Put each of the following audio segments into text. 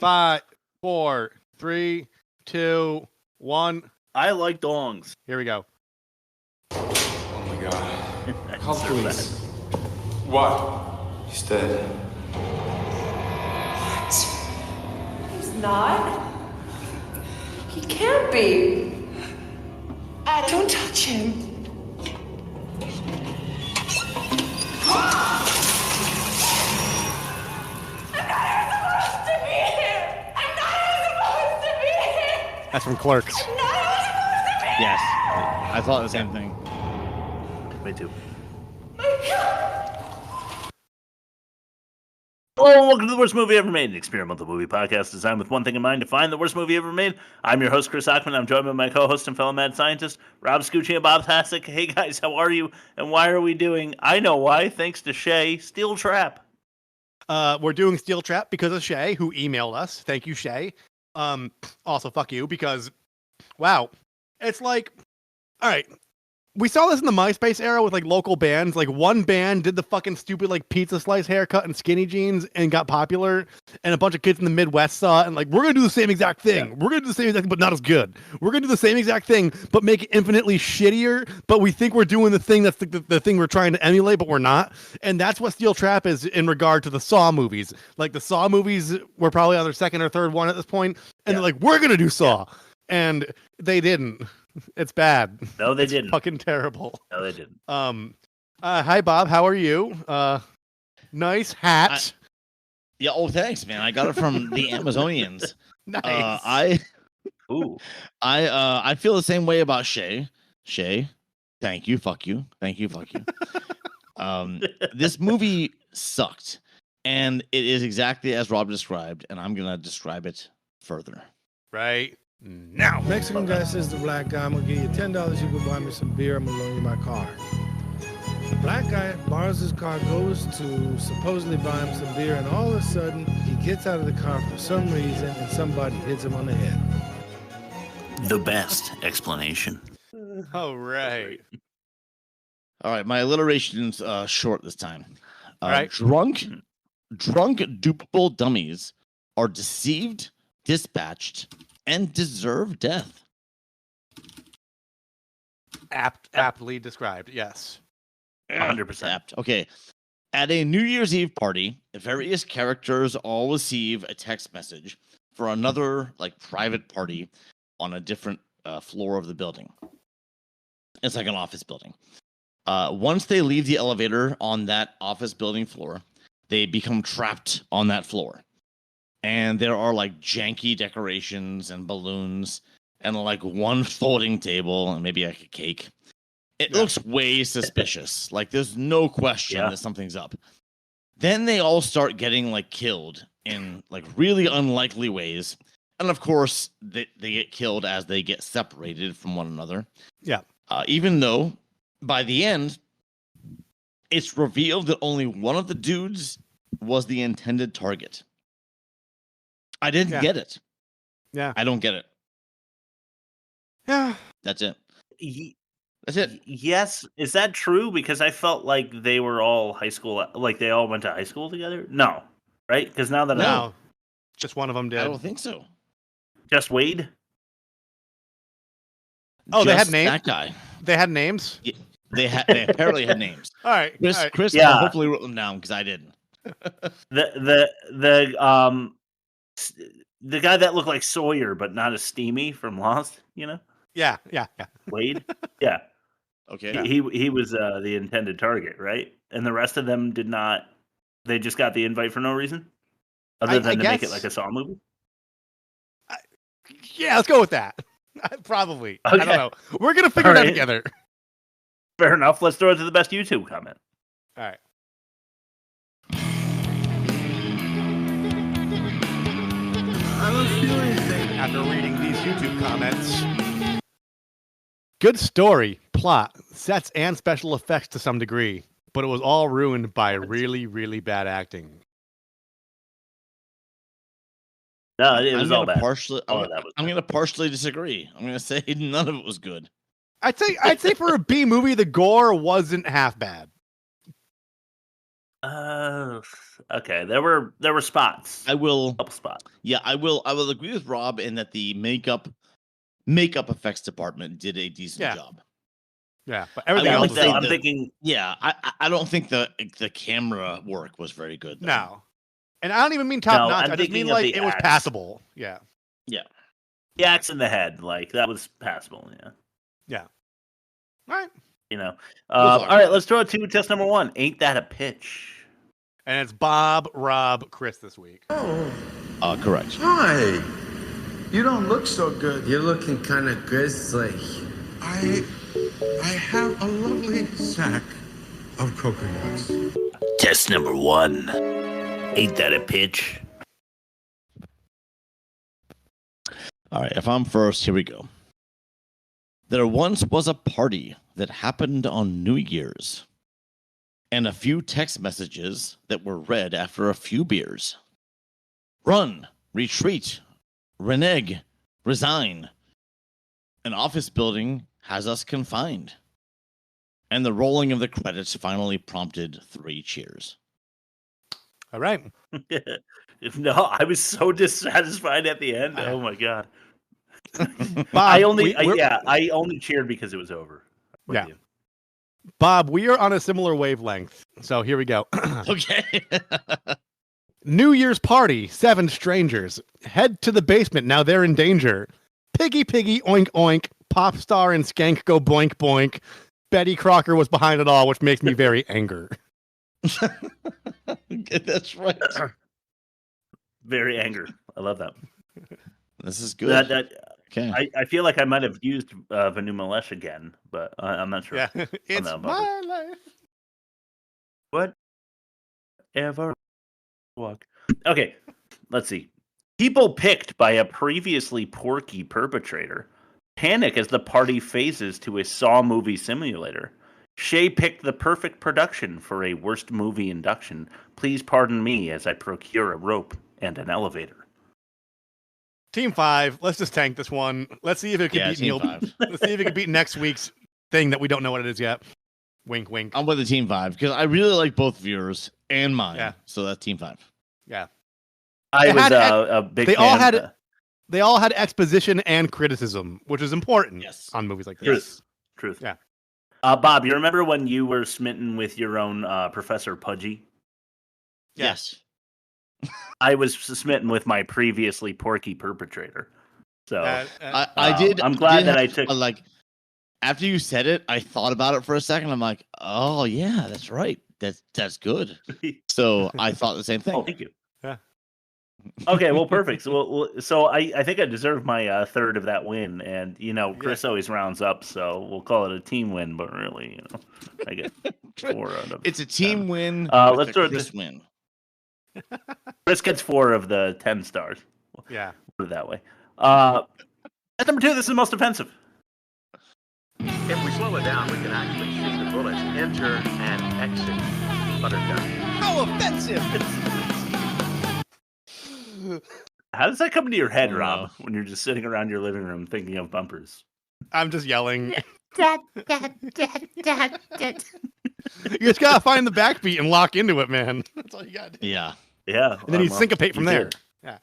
5, 4, 3, 2, 1. I like dongs. Here we go. Oh my god. Call Deserve police. What? He's dead. He's not. He can't be. Don't touch him. That's from Clerks. Yes. I thought the same thing. Me too. Hello, welcome to the Worst Movie Ever Made, an experimental movie podcast designed with one thing in mind, to find the worst movie ever made. I'm your host, Chris Ackman. I'm joined by my co-host and fellow mad scientist, Rob Scucci and Bob Tasek. Hey guys, how are you? And why are we doing, I know why, thanks to Shay, Steel Trap. We're doing Steel Trap because of Shay, who emailed us. Thank you, Shay. Also, fuck you, because, wow. It's like, all right. We saw this in the MySpace era with, like, local bands. Like, one band did the fucking stupid, like, pizza slice haircut and skinny jeans and got popular. And a bunch of kids in the Midwest saw it and, like, we're going to do the same exact thing. Yeah. We're going to do the same exact thing, but not as good. We're going to do the same exact thing, but make it infinitely shittier. But we think we're doing the thing that's the thing we're trying to emulate, but we're not. And that's what Steel Trap is in regard to the Saw movies. Like, the Saw movies were probably on their second or third one at this point. And they're like, we're going to do Saw. And they didn't. It's bad. No, they didn't. Fucking terrible. No, they didn't. Hi Bob, how are you? Nice hat. Yeah, oh thanks, man. I got it from the Amazonians. Nice. I feel the same way about Shay. Shay, thank you, fuck you. Thank you, fuck you. This movie sucked. And it is exactly as Rob described, and I'm gonna describe it further. Right now. Mexican guy says to the black guy, I'm gonna give you $10, you can buy me some beer, I'm gonna loan you my car. The black guy borrows his car, goes to supposedly buy him some beer, and all of a sudden he gets out of the car for some reason and somebody hits him on the head. The best explanation. All right. All right, my alliteration's short this time. All right. Drunk doopable dummies are deceived, dispatched, and deserve death. Aptly described, yes. 100%. Apt. Okay. At a New Year's Eve party, various characters all receive a text message for another like private party on a different floor of the building. It's like an office building. Once they leave the elevator on that office building floor, they become trapped on that floor. And there are like janky decorations and balloons and like one folding table and maybe like a cake. It looks way suspicious. Like there's no question that something's up. Then they all start getting like killed in like really unlikely ways. And of course, they get killed as they get separated from one another. Yeah. Even though by the end, it's revealed that only one of the dudes was the intended target. I didn't get it. Yeah. I don't get it. Yeah. That's it. That's it. Yes. Is that true? Because I felt like they were all high school, like they all went to high school together. No. Right? Because now that No. Just one of them did. I don't think so. Just Wade? Oh, Just they had names? That guy. They had names? Yeah, they apparently had names. All right. Chris Yeah. hopefully wrote them down because I didn't. The guy that looked like Sawyer but not as steamy from Lost, you know? Yeah. Wade? Yeah. Okay. He was the intended target, right? And the rest of them did not. They just got the invite for no reason, other than to make it like a Saw movie. Yeah, let's go with that. Probably. Okay. I don't know. We're gonna figure it out together. Fair enough. Let's throw it to the best YouTube comment. All right. I don't feel anything. After reading these YouTube comments. Good story, plot, sets, and special effects to some degree, but it was all ruined by really, really bad acting. No, it was all bad. I'm going to partially disagree. I'm going to say none of it was good. I'd say for a B movie, the gore wasn't half bad. Okay. There were spots. I will. Couple spots. Yeah, I will agree with Rob in that the makeup effects department did a decent job. Yeah, but everything I else would was say done. I'm thinking. Yeah, I don't think the camera work was very good. Though. No. And I don't even mean top No, notch. I'm I just mean thinking of like the it was axe. passable. Yeah. The axe in the head, like that was passable. Yeah. Yeah. All right. You know. are All right, let's throw it to test number 1. Ain't that a pitch? And it's Bob, Rob, Chris this week. Correct. Hi. You don't look so good. You're looking kind of grizzly. I have a lovely sack of coconuts. Test number 1. Ain't that a pitch? All right, if I'm first, here we go. There once was a party that happened on New Year's, and a few text messages that were read after a few beers. Run, retreat, renege, resign. An office building has us confined. And the rolling of the credits finally prompted 3 cheers. All right. No, I was so dissatisfied at the end. Oh my god. Bob, I only we're- I only cheered because it was over. with Yeah. you. Bob, we are on a similar wavelength. So here we go. Okay. New Year's party, 7 strangers. Head to the basement, now they're in danger. Piggy, piggy, oink, oink. Pop star and skank go boink, boink. Betty Crocker was behind it all, which makes me very angry. That's right. Very angry. I love that. This is good. Okay. I feel like I might have used Vanu Malesh again, but I'm not sure. Yeah. It's that my life. Whatever. Walk. Okay, let's see. People picked by a previously porky perpetrator panic as the party phases to a Saw movie simulator. Shay picked the perfect production for a worst movie induction. Please pardon me as I procure a rope and an elevator. Team 5, let's just tank this one. Let's see if it can beat Team Neil. 5. Let's see if it can beat next week's thing that we don't know what it is yet. Wink, wink. I'm with the Team 5 because I really like both of yours and mine. Yeah. So that's Team 5. Yeah. I They was had a big they fan. all had They all had exposition and criticism, which is important Yes. on movies like this. Truth. Truth. Yeah. Bob, you remember when you were smitten with your own Professor Pudgy? Yes. I was smitten with my previously porky perpetrator. So I did. I'm glad did that I have- took. like after you said it, I thought about it for a second. I'm like, oh yeah, that's right. That's good. So I thought the same thing. Oh, thank you. Yeah. Okay, well, perfect. So I think I deserve my third of that win, and Chris always rounds up, so we'll call it a team win. But really, I get 4 out of. It's a team 10. win. Let's with a throw it Chris to- win. Chris gets 4 of the 10 stars. Yeah. Put it that way. At number 2, this is the most offensive. If we slow it down, we can actually see the bullets enter and exit Buttercup. How offensive! How does that come to your head, Oh, Rob, no. when you're just sitting around your living room thinking of bumpers? I'm just yelling. Dad, dad, dad, dad, dad. You just gotta find the backbeat and lock into it, man. That's all you gotta do. Yeah. Yeah. And then you well, syncopate from you there. did. Yeah.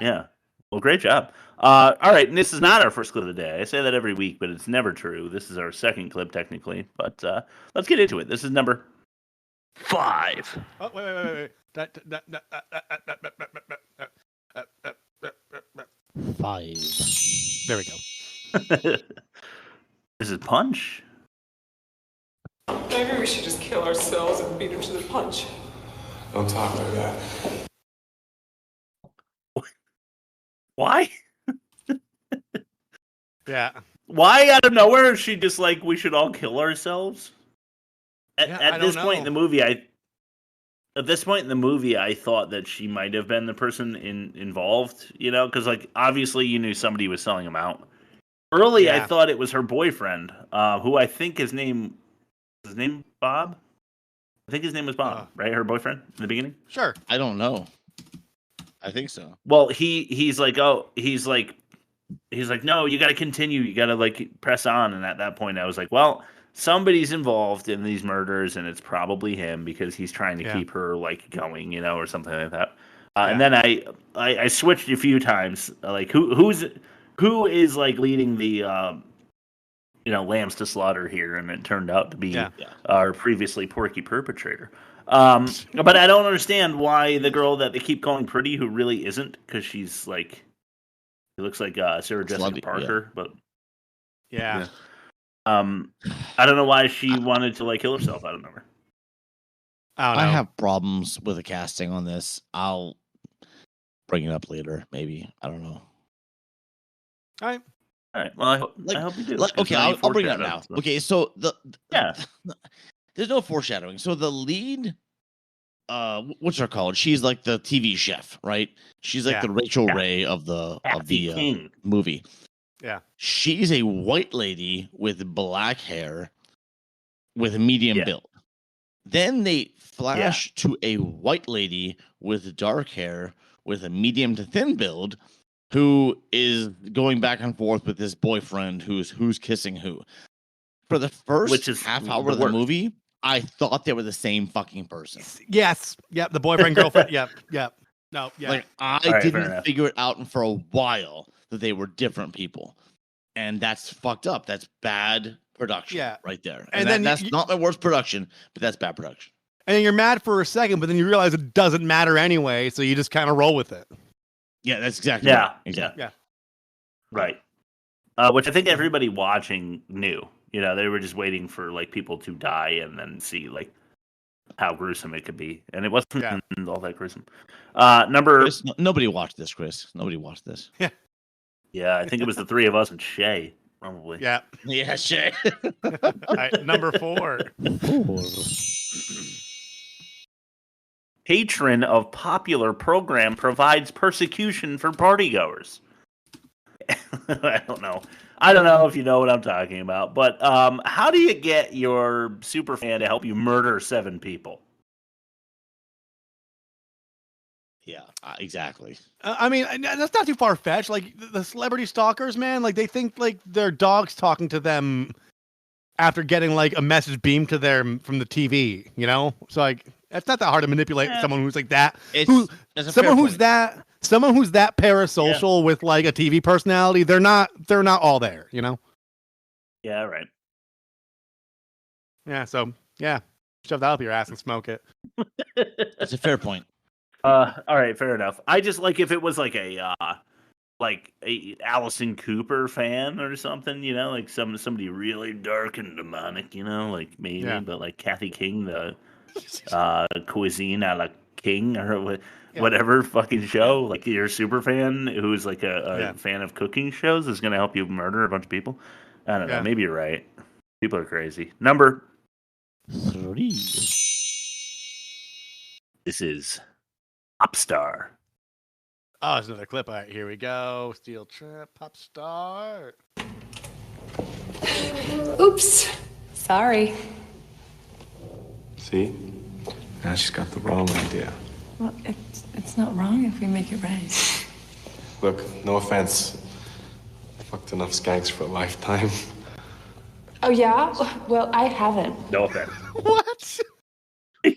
Yeah. Well, great job. All right, and this is not our first clip of the day. I say that every week, but it's never true. This is our second clip, technically. But let's get into it. This is number 5. Oh, wait. 5. There we go. This is Punch. Maybe we should just kill ourselves and beat him to the punch. Don't talk like that. Why? Yeah. Why out of nowhere is she just like, we should all kill ourselves? At I this don't point in know. the movie, I thought that she might have been the person involved, because like obviously you knew somebody was selling him out. Early, I Yeah. thought it was her boyfriend, who I think his name Bob. I think his name was Bob, right? Her boyfriend in the beginning. Sure. I don't know. I think so. Well, he's like, no, you got to continue. You got to like press on. And at that point, I was like, well, somebody's involved in these murders, and it's probably him because he's trying to keep her like going, or something like that. And then I switched a few times, like who is like leading the lambs to slaughter here, and it turned out to be our previously porky perpetrator. But I don't understand why the girl that they keep calling pretty, who really isn't, because she's like, it looks like Sarah Jessica Parker, but I don't know why she wanted to like kill herself out of nowhere. I have problems with the casting on this. I'll bring it up later, maybe. I don't know. All right. Well, I hope you do. Okay, I'll bring it up now. So. Okay, so there's no foreshadowing. So the lead, what's her called? She's like the TV chef, right? She's like the Rachel Ray of the movie. Yeah. She's a white lady with black hair with a medium build. Then they flash to a white lady with dark hair with a medium to thin build who is going back and forth with this boyfriend who's kissing who. For the first half hour of the movie, I thought they were the same fucking person. Yes. Yep. The boyfriend, girlfriend. Yep. No. Yeah. Like I didn't figure it out for a while that they were different people, and that's fucked up. That's bad production. Right there. And then that's not my worst production, but that's bad production. And you're mad for a second, but then you realize it doesn't matter anyway, so you just kind of roll with it. Yeah, that's exactly right. Exactly. Yeah. Right. Which I think everybody watching knew. They were just waiting for like people to die and then see like how gruesome it could be, and it wasn't all that gruesome. Chris, nobody watched this, Chris. Nobody watched this. Yeah, I think it was the three of us and Shay, probably. Yeah, Shay. All right, number 4. Patron of popular program provides persecution for partygoers. I don't know if you know what I'm talking about, but how do you get your superfan to help you murder 7 people? Yeah, exactly. I mean, that's not too far-fetched. Like, the celebrity stalkers, man, like, they think, like, their dog's talking to them after getting, like, a message beamed to them from the TV, So, like, it's not that hard to manipulate someone who's like that. Someone who's that parasocial with, like, a TV personality, they're not all there, Yeah, right. Yeah, so, shove that up your ass and smoke it. That's a fair point. All right, fair enough. I just like if it was like a Allison Cooper fan or something, like somebody really dark and demonic, like maybe, but like Kathy King, the Cuisine a la King or whatever fucking show, like your super fan who's like a fan of cooking shows is gonna help you murder a bunch of people. I don't know. Maybe you're right. People are crazy. Number 3. This is Pop Star. Oh, there's another clip. All right, here we go. Steel Trap, Pop Star. Oops. Sorry. See? Now she's got the wrong idea. Well, it's not wrong if we make it right. Look, no offense. Fucked enough skanks for a lifetime. Oh, yeah? Well, I haven't. No offense. What?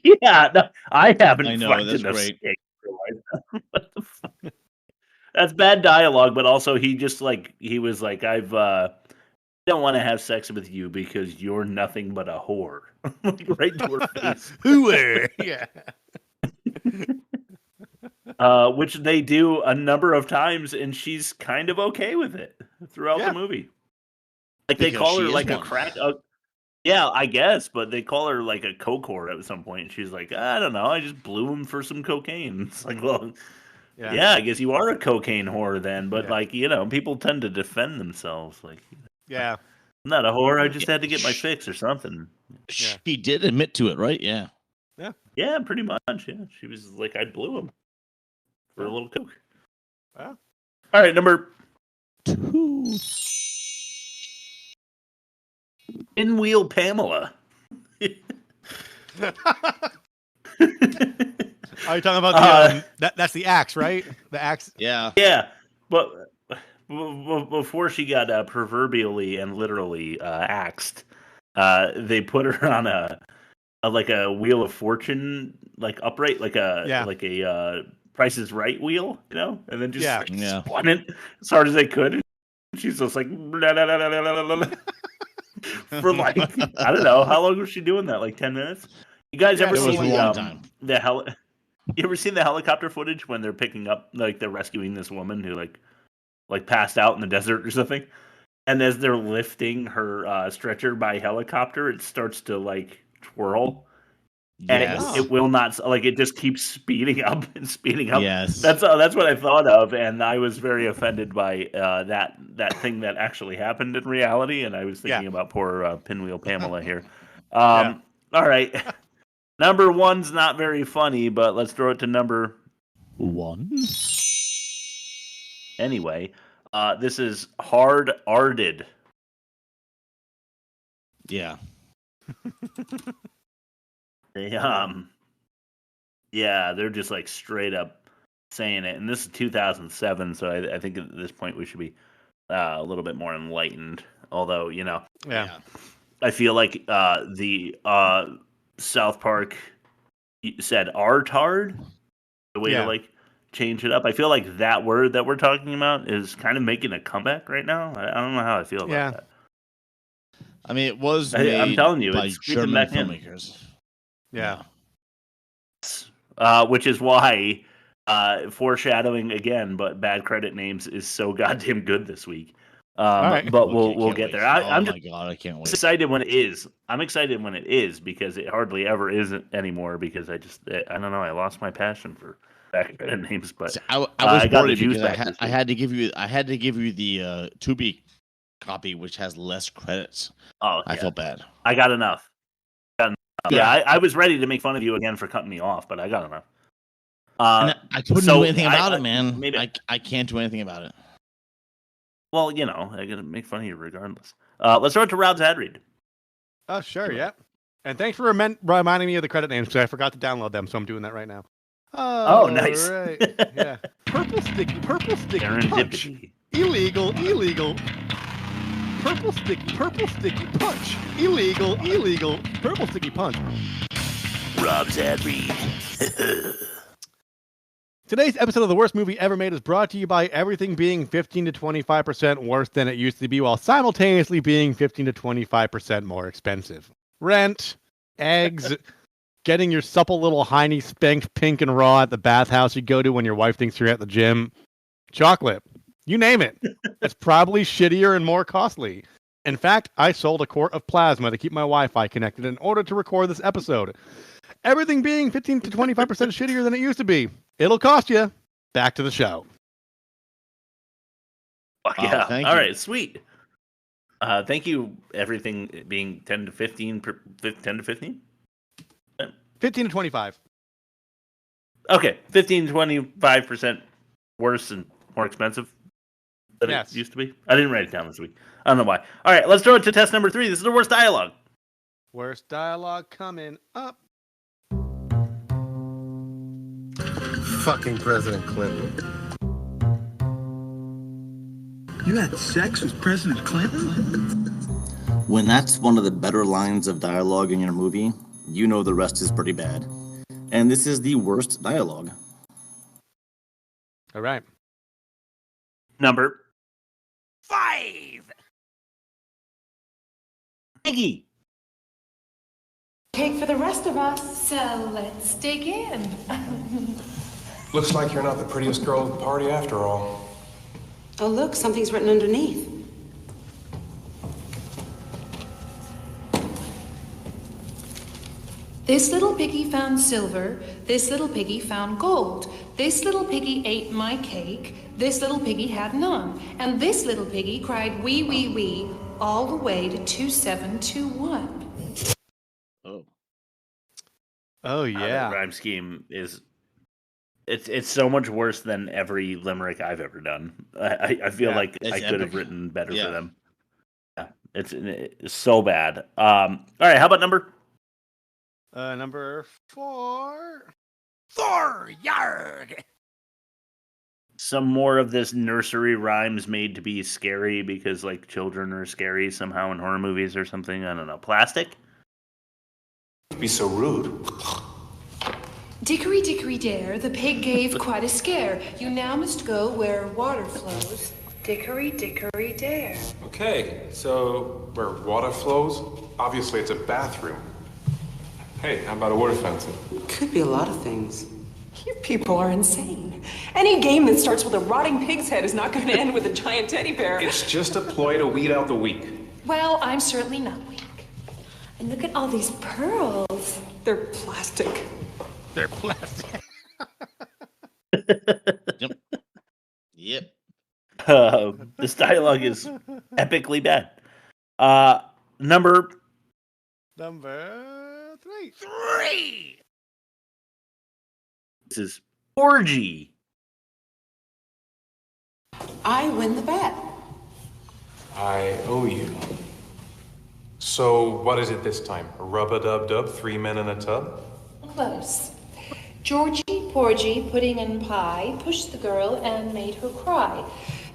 Yeah, no, I haven't. I know, that's great. What the fuck? That's bad dialogue, but also he was like, I don't want to have sex with you because you're nothing but a whore. Like, right to her face. Whore. Yeah. Which they do a number of times, and she's kind of okay with it throughout the movie. Like, they call her like a crack. Yeah, I guess, but they call her like a coke whore at some point. And she's like, I don't know, I just blew him for some cocaine. It's like, well, yeah, I guess you are a cocaine whore then. But like, people tend to defend themselves. Like, yeah, I'm not a whore. I just had to get my fix or something. She did admit to it, right? Yeah. Yeah, pretty much. Yeah, she was like, I blew him for a little coke. Wow. All right, number 2. Pinwheel Pamela. Are you talking about that's the axe, right? The axe. Yeah. Yeah, but before she got proverbially and literally axed, they put her on a like a Wheel of Fortune, like upright, like a Price is Right wheel, and then just spun it as hard as they could. And she's just like blah, blah, blah, blah, blah, blah, for like I don't know how long was she doing that? Like 10 minutes. You guys ever seen you ever seen the helicopter footage when they're picking up, like they're rescuing this woman who like passed out in the desert or something? And as they're lifting her stretcher by helicopter, it starts to like twirl. And it will not, like, it just keeps speeding up and speeding up. Yes. That's what I thought of, and I was very offended by that thing that actually happened in reality, and I was thinking about poor Pinwheel Pamela here. All right. Number 1's not very funny, but let's throw it to number 1. Anyway, this is hard R-ded. Yeah. They're just like straight up saying it, and this is 2007, so I think at this point we should be a little bit more enlightened. Although, I feel like the South Park said "artard," the way to like change it up. I feel like that word that we're talking about is kind of making a comeback right now. I don't know how I feel about that. I mean, it was made I'm telling you, by it's German filmmakers. Yeah. Which is why foreshadowing again, but bad credit names is so goddamn good this week. But we'll get there. I'm my god, I can't wait. Excited when it is. I'm excited when it is because it hardly ever isn't anymore. Because I don't know. I lost my passion for bad credit names. But I was worried because I had to give you the Tubi copy, which has less credits. Oh, I felt bad. I got enough. I was ready to make fun of you again for cutting me off, but I got enough. I couldn't do anything about it, man. Maybe I can't do anything about it. Well, I gotta make fun of you regardless. Let's throw it to Rob's ad read. Oh, sure, yeah. And thanks for reminding me of the credit names because I forgot to download them, so I'm doing that right now. Oh, nice. Right. Yeah. Purple sticky punch. Serendipity. Illegal. Purple sticky punch. Illegal. Purple sticky punch. Rob's ad read. Today's episode of The Worst Movie Ever Made is brought to you by everything being 15 to 25% worse than it used to be while simultaneously being 15 to 25% more expensive. Rent, eggs, getting your supple little hiney spanked pink and raw at the bathhouse you go to when your wife thinks you're at the gym, chocolate, you name it. It's probably shittier and more costly. In fact, I sold a quart of plasma to keep my Wi-Fi connected in order to record this episode. Everything being 15 to 25% shittier than it used to be. It'll cost you. Back to the show. Fuck yeah. All right, sweet. Thank you, everything being 10 to 15? 10 to 15? 15 to 25. Okay, 15 to 25% worse and more expensive than it used to be. I didn't write it down this week. I don't know why. All right, let's throw it to test number 3. This is the worst dialogue. Worst dialogue coming up. Fucking President Clinton. You had sex with President Clinton? When that's one of the better lines of dialogue in your movie, you know the rest is pretty bad. And this is the worst dialogue. All right. Number 5. Maggie. Cake for the rest of us. So let's dig in. Looks like you're not the prettiest girl at the party after all. Oh, look, something's written underneath. This little piggy found silver. This little piggy found gold. This little piggy ate my cake. This little piggy had none. And this little piggy cried wee, wee, wee, all the way to 2721. Oh, yeah. The rhyme scheme is... It's so much worse than every limerick I've ever done. I feel like I could have written better for them. Yeah, it's so bad. All right, how about number? Number 4. Thor, yarg! some more of this nursery rhymes made to be scary because like children are scary somehow in horror movies or something. I don't know. Plastic? Be so rude. Dickory, dickory, dare, the pig gave quite a scare. You now must go where water flows. Dickory, dickory, dare. Okay, so where water flows, obviously it's a bathroom. Hey, how about a water fountain? Could be a lot of things. You people are insane. Any game that starts with a rotting pig's head is not going to end with a giant teddy bear. It's just a ploy to weed out the weak. Well, I'm certainly not weak. And look at all these pearls. They're plastic. They're plastic. Yep. This dialogue is epically bad. Number 3. This is Orgy. I win the bet. I owe you. So, what is it this time? A rub-a-dub-dub, 3 men in a tub? Close. Georgie, Porgy, pudding and pie pushed the girl and made her cry.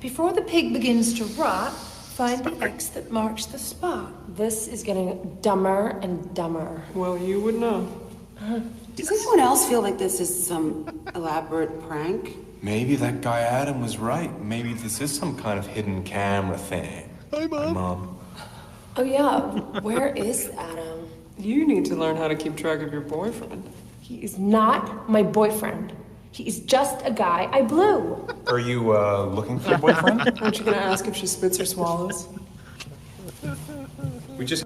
Before the pig begins to rot, find the X that marks the spot. This is getting dumber and dumber. Well, you would know. Does anyone else feel like this is some elaborate prank? Maybe that guy Adam was right. Maybe this is some kind of hidden camera thing. Hi, Mom. Hi, Mom. Oh yeah, where is Adam? You need to learn how to keep track of your boyfriend. He is not my boyfriend. He is just a guy I blew. Are you, looking for your boyfriend? Aren't you gonna ask if she spits or swallows? We just...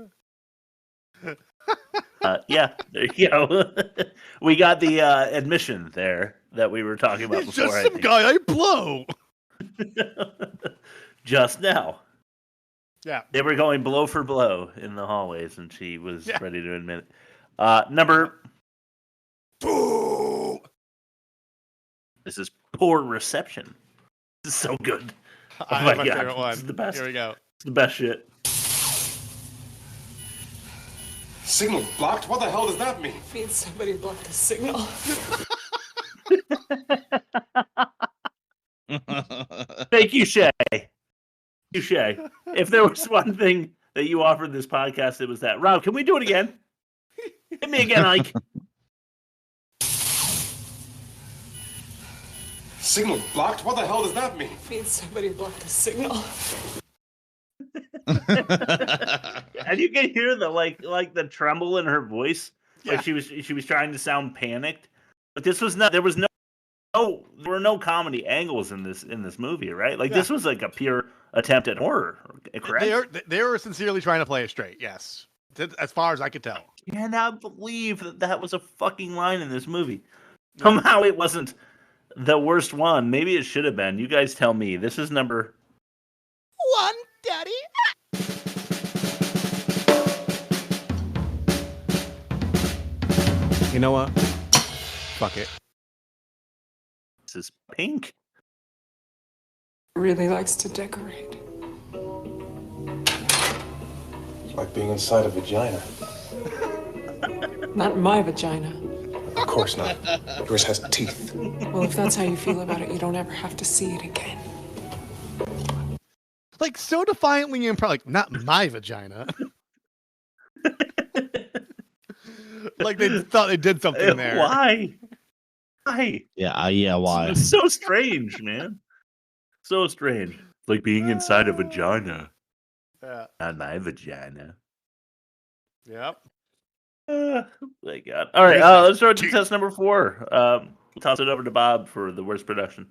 Yeah, there you go. We got the admission there that we were talking about It's before. just some guy I blow. Just now. Yeah. They were going blow for blow in the hallways, and she was ready to admit it. Number... Boo! This is Poor Reception. This is so good. Oh My my god, favorite one. this is the best. Here we go. It's the best shit. Signal blocked? What the hell does that mean? Means somebody blocked the signal. Thank you, Shay. You, Shay. If there was one thing that you offered this podcast, it was that. Rob, can we do it again? Hit me again, Ike. Signal blocked? What the hell does that mean? Means somebody blocked the signal. And you can hear the like the tremble in her voice. Yeah. Like she was trying to sound panicked. But this was not. There were no comedy angles in this movie, right? Like this was like a pure attempt at horror. Correct? They were sincerely trying to play it straight. Yes, as far as I could tell. I cannot believe that was a fucking line in this movie. Somehow it wasn't the worst one. Maybe it should have been. You guys tell me. This is number 1, Daddy. You know what? Fuck it. This is Pink. Really likes to decorate. It's like being inside a vagina. Not my vagina. Of course not. Yours has teeth. Well, if that's how you feel about it, you don't ever have to see it again. Like so defiantly and like not my vagina. Like they thought they did something there. Why? Yeah, why? It's so strange, man. So strange. It's like being inside a vagina. Yeah. Not my vagina. Yep. My God. All right, let's start to test number 4. We'll toss it over to Bob for the worst production.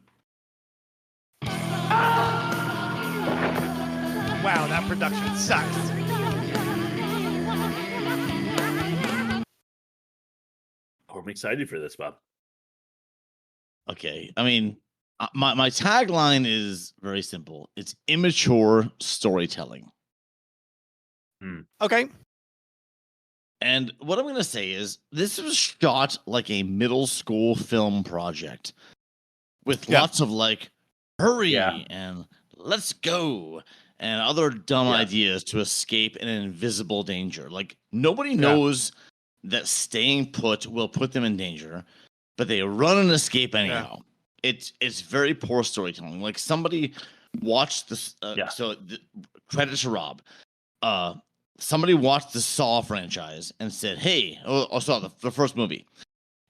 Wow, that production sucks. Oh, I'm excited for this, Bob. Okay, I mean, my tagline is very simple. It's immature storytelling. Okay. And what I'm going to say is this was shot like a middle school film project with lots of like, hurry and let's go and other dumb ideas to escape an invisible danger. Like nobody knows that staying put will put them in danger, but they run and escape anyhow. it's very poor storytelling. Like somebody watched this. Credit to Rob. Somebody watched the Saw franchise and said, "Hey," saw the first movie,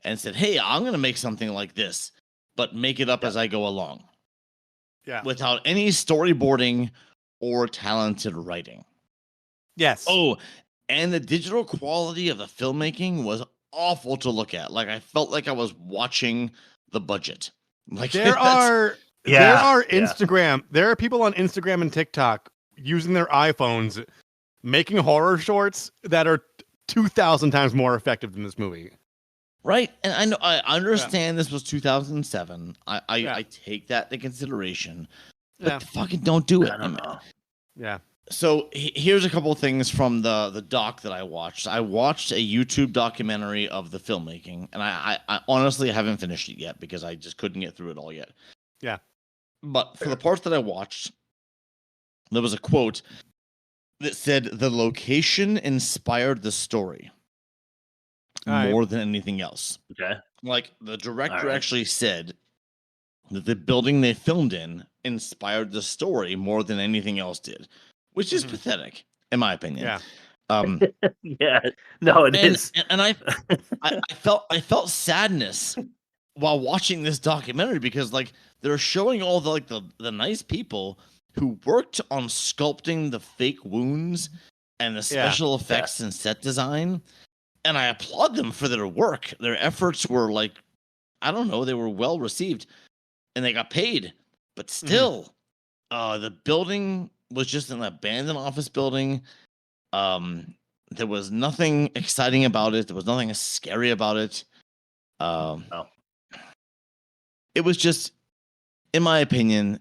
and said, "Hey, I'm gonna make something like this, but make it up as I go along." Yeah. Without any storyboarding or talented writing. Yes. Oh, and the digital quality of the filmmaking was awful to look at. Like I felt like I was watching The Budget. Like there are Instagram. There are people on Instagram and TikTok using their iPhones making horror shorts that are 2,000 times more effective than this movie. Right, and I understand this was 2007. I take that into consideration, but fucking don't do it. Yeah. So here's a couple of things from the doc that I watched. I watched a YouTube documentary of the filmmaking, and I honestly haven't finished it yet because I just couldn't get through it all yet. Yeah. But for the parts that I watched, there was a quote that said, "The location inspired the story more than anything else." Okay. Like the director actually said that the building they filmed in inspired the story more than anything else did, which is pathetic, in my opinion. Yeah. Yeah. No, it is. And I felt sadness while watching this documentary because like they're showing all the nice people who worked on sculpting the fake wounds and the special effects and set design. And I applaud them for their work. Their efforts were like, I don't know, they were well received and they got paid. But still, the building was just an abandoned office building. There was nothing exciting about it. There was nothing scary about it. It was just, in my opinion,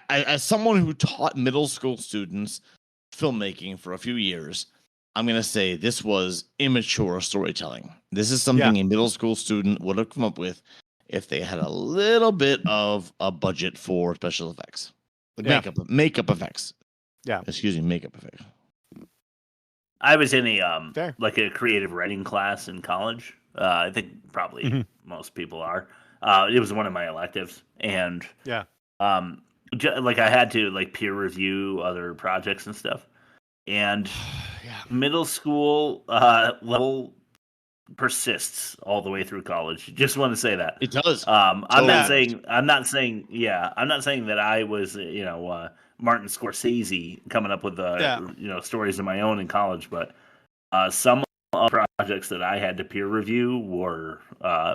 as someone who taught middle school students filmmaking for a few years, I'm going to say this was immature storytelling. This is something a middle school student would have come up with if they had a little bit of a budget for special effects. Makeup effects. Yeah. Excuse me, makeup effects. I was in a like a creative writing class in college. I think probably most people are. It was one of my electives, and like I had to like peer review other projects and stuff. And middle school level persists all the way through college. Just want to say that it does. I'm not saying that I was Martin Scorsese coming up with stories of my own in college, but some projects that I had to peer review were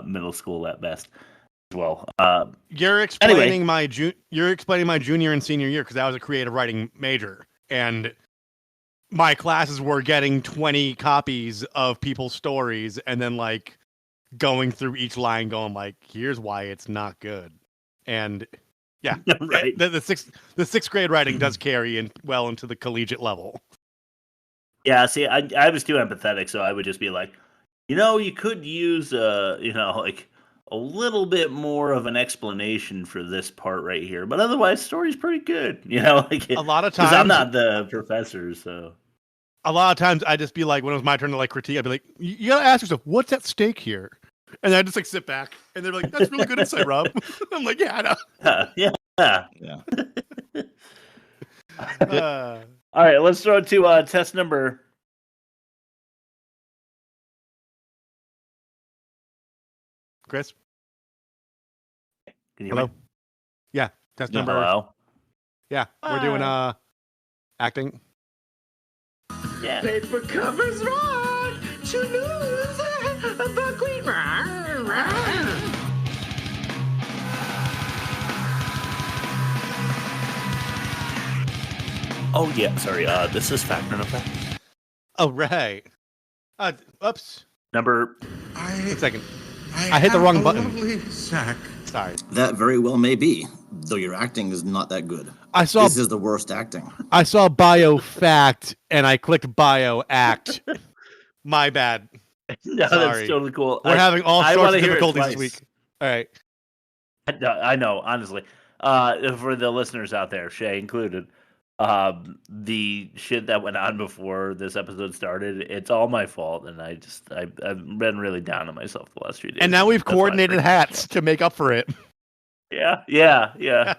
middle school at best as well. You're explaining my junior and senior year because I was a creative writing major, and my classes were getting 20 copies of people's stories and then like going through each line going like, here's why it's not good. And the sixth grade writing does carry in well into the collegiate level. Yeah, see, I was too empathetic, so I would just be like, you could use like a little bit more of an explanation for this part right here, but otherwise, story's pretty good. Like a lot of times, because I'm not the professor, so. A lot of times I just be like, when it was my turn to like critique, I'd be like, you gotta ask yourself, what's at stake here? And I just like sit back and they're like, that's really good insight, Rob. I'm like, yeah, I know. All right, let's throw it to test number. Chris? Can you hear me? Yeah, test number. Hello? Yeah, we're doing acting. Yeah. Paper covers rock to lose the queen. Oh yeah, sorry. This is Patron effect. Oh right. Oops. Number. One second. I hit the wrong button. Sack. Sorry. That very well may be, though your acting is not that good. This is the worst acting. I saw bio fact and I clicked bio act. My bad. No, sorry. That's totally cool. We're having all sorts of difficulties this week. All right. I know, honestly. For the listeners out there, Shay included, the shit that went on before this episode started, it's all my fault, and I've been really down on myself the last few days. And now we've coordinated hats to make up for it. Yeah.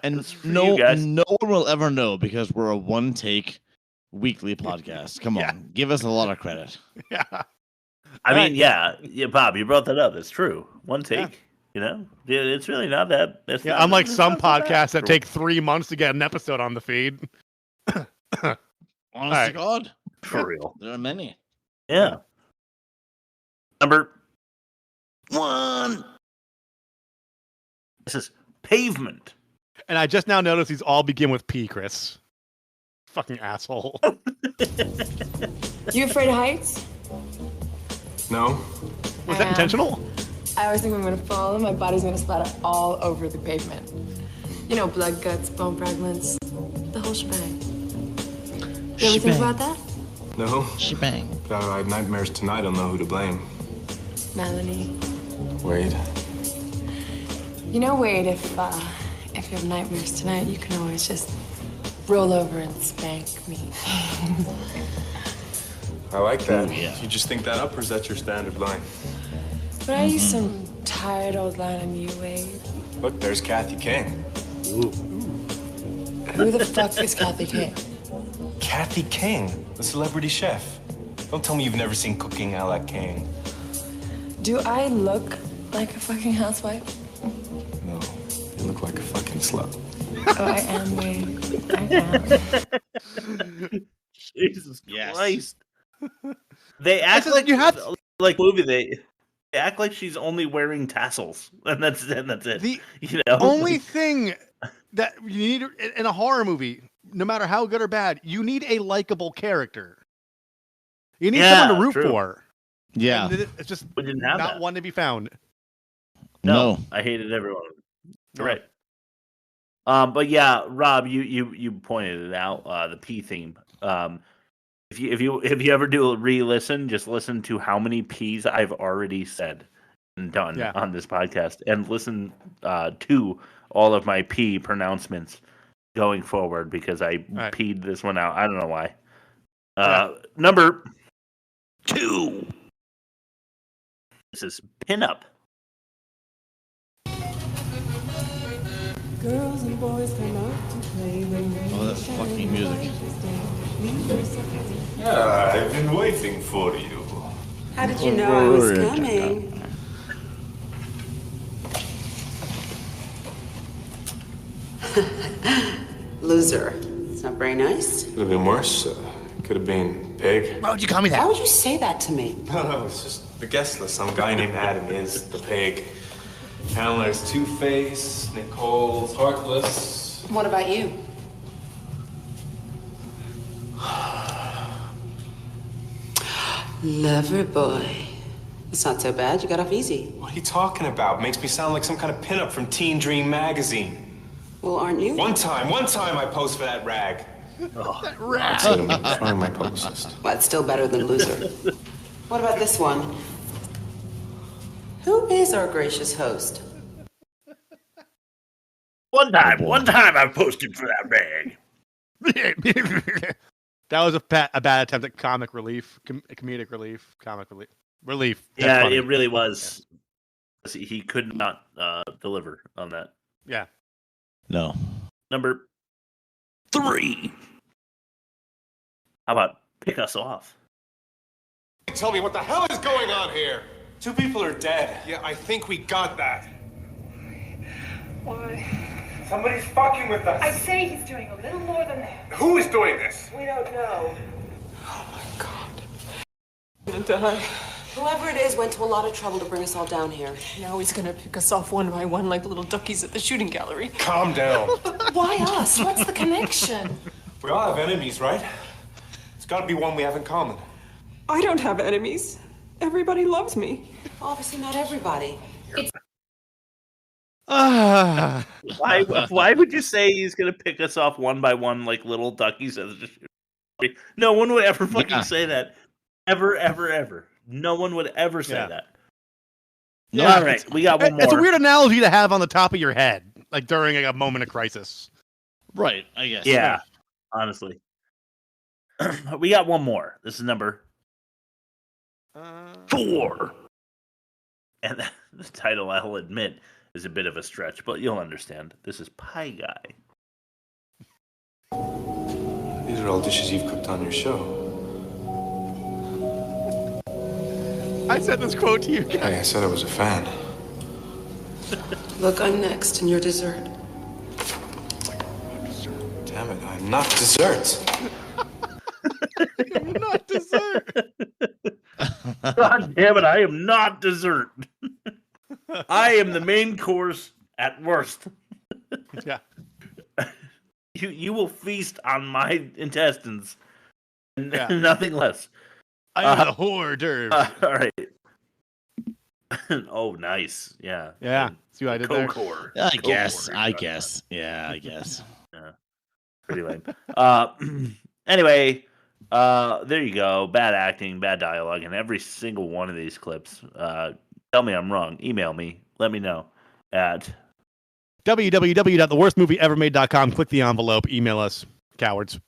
And no one will ever know because we're a one-take weekly podcast. Come on, give us a lot of credit. Yeah. I mean, yeah, Bob, you brought that up. It's true. One take. It's really not that. Unlike some podcasts that take 3 months to get an episode on the feed. Honest to God. For real. There are many. Yeah. Number 1. This is Pavement. And I just now noticed these all begin with P, Chris. Fucking asshole. You afraid of heights? No. Was that intentional? I always think I'm gonna fall and my body's gonna splatter all over the pavement. You know, blood, guts, bone fragments, the whole shebang. You ever think about that? No. Shebang. If I have nightmares tonight, I'll know who to blame. Melanie. Wade. You know, Wade, if you have nightmares tonight, you can always just roll over and spank me. I like that. Ooh, yeah. You just think that up, or is that your standard line? But I used some tired old line on you, Wade. Look, there's Kathy King. Who the fuck is Kathy King? Kathy King, the celebrity chef. Don't tell me you've never seen Cooking a la King. Do I look like a fucking housewife? No, you look like a fucking slut. Oh, I am, Wade. I am. Jesus Christ. They act like you have like movie. They act like she's only wearing tassels, and that's it. The only thing that you need in a horror movie, no matter how good or bad, you need a likable character. You need someone to root for. Yeah, and it's just we didn't have not that. one to be found. No, I hated everyone. You're right. But yeah, Rob, you pointed it out. The P theme. If you ever do a re-listen, just listen to how many P's I've already said and done on this podcast, and listen to all of my P pronouncements going forward because I P'd this one out. I don't know why. Number 2. This is Pinup. Girls and boys come out to play. Oh, that's fucking music. I've been waiting for you. How did you know I was coming? Loser. It's not very nice. Could have been worse. Could have been pig. Why would you call me that? Why would you say that to me? No, it's just the guest list. Some guy named Adam is the pig. Chandler's Two-Face. Nicole's Heartless. What about you? Lover boy. It's not so bad. You got off easy. What are you talking about? Makes me sound like some kind of pinup from Teen Dream magazine. Well, aren't you? One time I posed for that rag. That rag. Find my post list. Well, it's still better than loser. What about this one? Who is our gracious host? One time I posted for that rag. That was a bad attempt at comic relief, comedic relief, comic relief. That's Yeah, funny. it really was. Yeah. He could not deliver on that. Yeah. No. Number 3. How about Pick Us Off? Tell me what the hell is going on here? 2 people are dead. Yeah, I think we got that. Why? Somebody's fucking with us. I say he's doing a little more than that. Who is doing this? We don't know. Oh my God. I'm gonna die. Whoever it is went to a lot of trouble to bring us all down here. Now he's gonna pick us off one by one like little duckies at the shooting gallery. Calm down. Why us? What's the connection? We all have enemies, right? It's gotta be one we have in common. I don't have enemies. Everybody loves me. Obviously not everybody. Why would you say he's gonna pick us off one by one like little duckies? No one would ever fucking say that. Ever. No one would ever say that. No, all right, we got one more. It's a weird analogy to have on the top of your head, like during a moment of crisis. Right, I guess. Yeah. honestly. We got one more. This is number 4. And the title, I'll admit, is a bit of a stretch, but you'll understand. This is Pie Guy. These are all dishes you've cooked on your show. I sent this quote to you guys. Hey, I said I was a fan. Look, I'm next, and you're dessert. Damn it, I'm not dessert. I'm not dessert. God damn it, I am not dessert. I am the main course at worst. Yeah. You will feast on my intestines. Yeah. Nothing less. I am the hors d'oeuvres. All right. Oh, nice. Yeah. Yeah. See what I did there? Cocor. I guess. Yeah, I guess. Yeah. Pretty lame. Anyway, there you go. Bad acting, bad dialogue in every single one of these clips. Tell me I'm wrong. Email me. Let me know at www.theworstmovieevermade.com. Click the envelope. Email us. Cowards.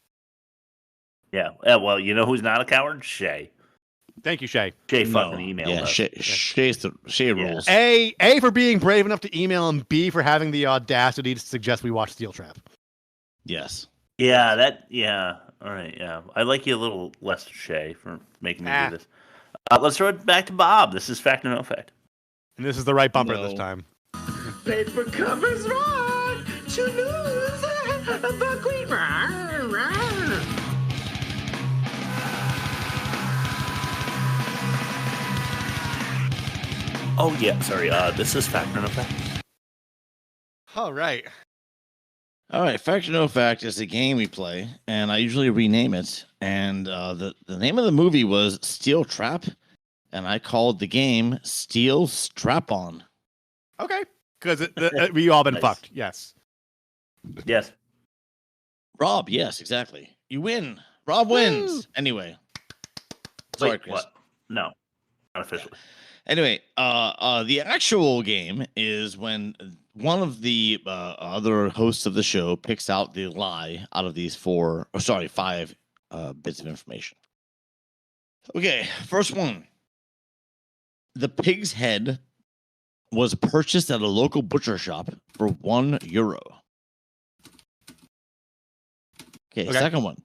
Yeah. Well, you know who's not a coward? Shay. Thank you, Shay. Shay fucking emailed us. Shay rules. A for being brave enough to email, and B for having the audacity to suggest we watch Steel Trap. Yes. Yeah, all right, yeah. I like you a little less, Shay, for making me do this. Let's throw it back to Bob. This is Fact or No Fact. And this is the right bumper this time. Paper covers rock to lose the queen. Oh, yeah, sorry. This is Fact or No Fact. All right. All right, Fact or No Fact is a game we play, and I usually rename it. And the name of the movie was Steel Trap, and I called the game Steel Strap-On. Okay, because we all been Nice. fucked. Yes. Yes. Rob, yes, exactly. You win. Rob wins. Woo! Anyway. Sorry, Wait, Chris. what? No, not officially. Anyway, the actual game is when one of the other hosts of the show picks out the lie out of these 5 bits of information. Okay, first one. The pig's head was purchased at a local butcher shop for €1. Okay, second one.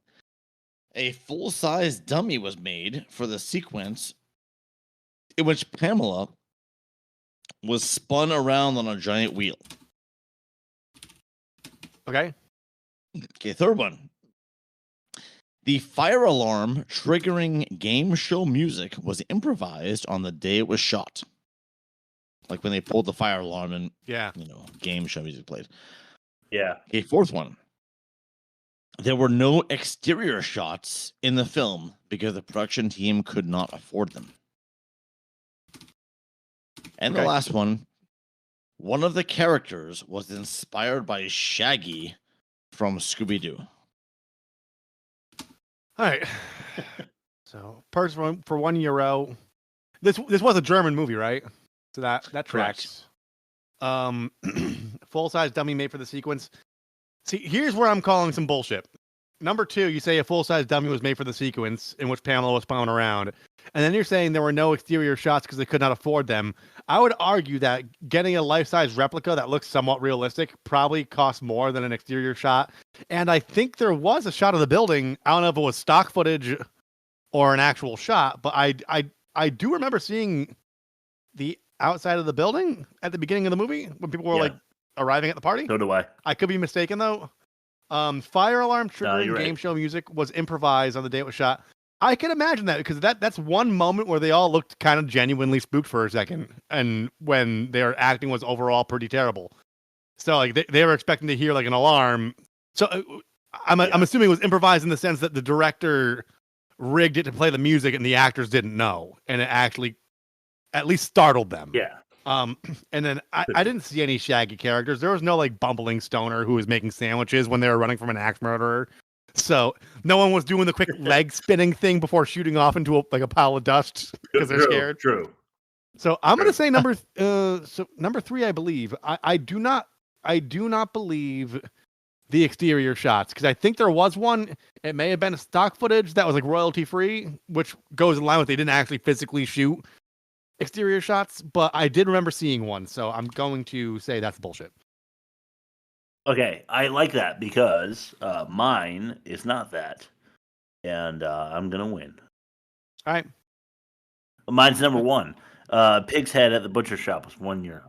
A full-size dummy was made for the sequence in which Pamela was spun around on a giant wheel. Okay. Okay, third one. The fire alarm triggering game show music was improvised on the day it was shot. Like when they pulled the fire alarm and game show music played. Yeah. Okay, fourth one. There were no exterior shots in the film because the production team could not afford them. And the last one of the characters was inspired by Shaggy from Scooby-Doo. All right. So, purchase for €1. This was a German movie, right? So that tracks. Full-size dummy made for the sequence. See, here's where I'm calling some bullshit. Number 2, you say a full-size dummy was made for the sequence in which Pamela was spun around. And then you're saying there were no exterior shots because they could not afford them. I would argue that getting a life-size replica that looks somewhat realistic probably costs more than an exterior shot. And I think there was a shot of the building. I don't know if it was stock footage or an actual shot, but I do remember seeing the outside of the building at the beginning of the movie when people were like arriving at the party. So do I. I could be mistaken though. Fire alarm triggering right. game show music was improvised on the day it was shot. I can imagine that because that's one moment where they all looked kind of genuinely spooked for a second, and when their acting was overall pretty terrible. So like they were expecting to hear like an alarm. So I'm assuming it was improvised in the sense that the director rigged it to play the music and the actors didn't know, and it actually at least startled them. Yeah. And then I didn't see any Shaggy characters. There was no like bumbling stoner who was making sandwiches when they were running from an axe murderer. So no one was doing the quick leg spinning thing before shooting off into a pile of dust because they're scared. True. So I'm going to say number 3, I believe. I do not believe the exterior shots, because I think there was one. It may have been a stock footage that was like royalty free, which goes in line with they didn't actually physically shoot exterior shots, but I did remember seeing one, so I'm going to say that's bullshit. Okay, I like that because mine is not that, and I'm gonna win. All right, mine's number one. Pig's head at the butcher shop was €1.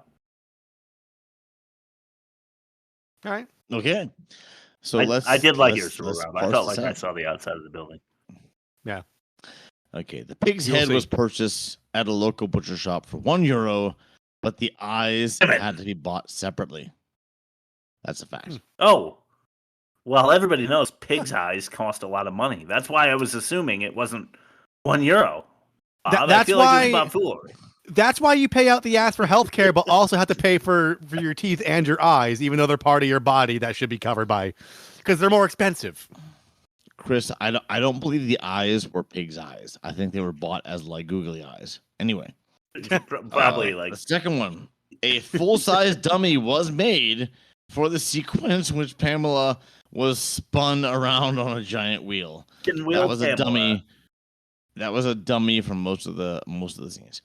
All right. Okay. So I did like yours, Rob. I felt like I saw the outside of the building. Yeah. Okay. The pig's head was purchased at a local butcher shop for €1, but the eyes had to be bought separately. That's a fact. Oh. Well, everybody knows pig's eyes cost a lot of money. That's why I was assuming it wasn't €1. I feel like it's about foolery. That's why you pay out the ass for healthcare, but also have to pay for your teeth and your eyes, even though they're part of your body that should be covered by, because they're more expensive. Chris, I don't believe the eyes were pig's eyes. I think they were bought as like googly eyes. Anyway, probably like the second one. A full-size dummy was made for the sequence in which Pamela was spun around on a giant wheel. That was a dummy. That was a dummy from most of the scenes.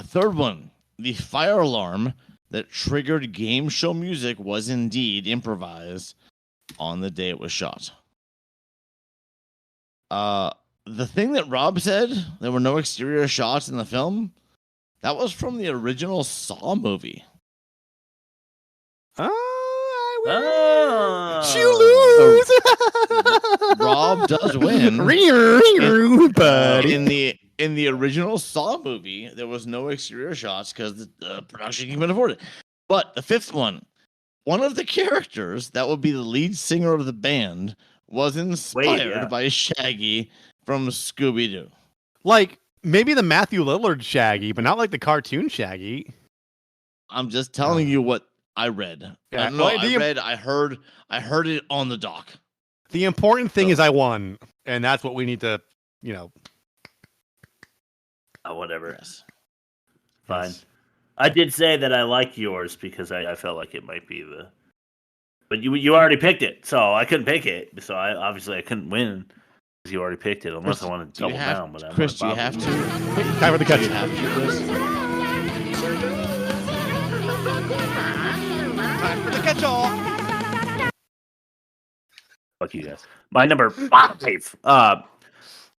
Third one, the fire alarm that triggered game show music was indeed improvised on the day it was shot. The thing that Rob said, there were no exterior shots in the film, that was from the original Saw movie. You lose. Rob does win. Buddy. In the original Saw movie, there was no exterior shots because the production couldn't afford it. But the fifth one of the characters that would be the lead singer of the band was inspired by Shaggy from Scooby-Doo. Like, maybe the Matthew Lillard Shaggy, but not like the cartoon Shaggy. I'm just telling you what I read. Yeah, I heard it on the doc. The important thing is I won, and that's what we need to, whatever. Yes. Fine. Yes. I did say that I like yours because I felt like it might be the... But you already picked it, so I couldn't pick it. So I couldn't win because you already picked it, unless I want to double down. But Chris, do you have to? Time for the catch. Time for the catch-all. Fuck you guys. My number 5.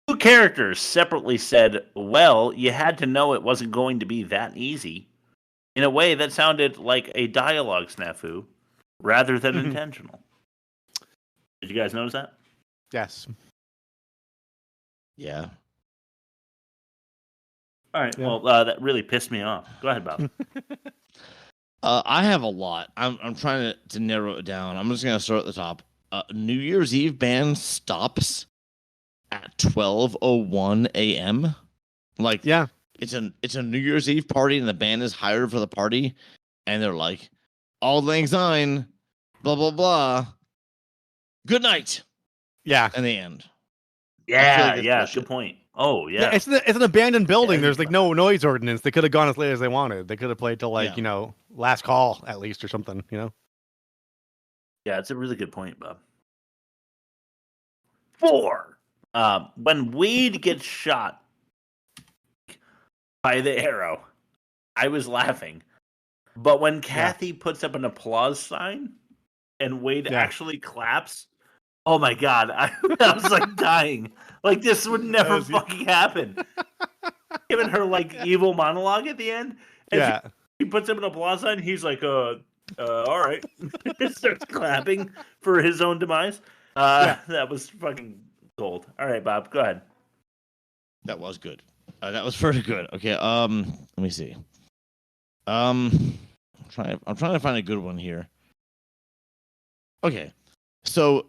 Two characters separately said, well, you had to know it wasn't going to be that easy, in a way that sounded like a dialogue snafu rather than intentional. Did you guys notice that? Yes. Yeah. All right. Yeah. Well, that really pissed me off. Go ahead, Bob. I have a lot. I'm trying to narrow it down. I'm just going to start at the top. New Year's Eve band stops at 12:01 a.m. Like, yeah, it's a New Year's Eve party, and the band is hired for the party, and they're like, "Auld Lang Syne, blah blah blah, good night." Yeah, and they end. Yeah, good point. Oh yeah, it's an abandoned building. There's like no noise ordinance. They could have gone as late as they wanted. They could have played till last call at least or something. Yeah, it's a really good point, Bob. 4. When Wade gets shot by the arrow, I was laughing. But when Kathy puts up an applause sign and Wade actually claps, oh my God, I was like dying. Like, this would never fucking happen. Giving her like evil monologue at the end. And she puts up an applause sign. He's like, all right. Starts clapping for his own demise. That was fucking gold. All right, Bob, go ahead. That was good. That was very good. Okay, let me see. I'm trying to find a good one here. Okay, so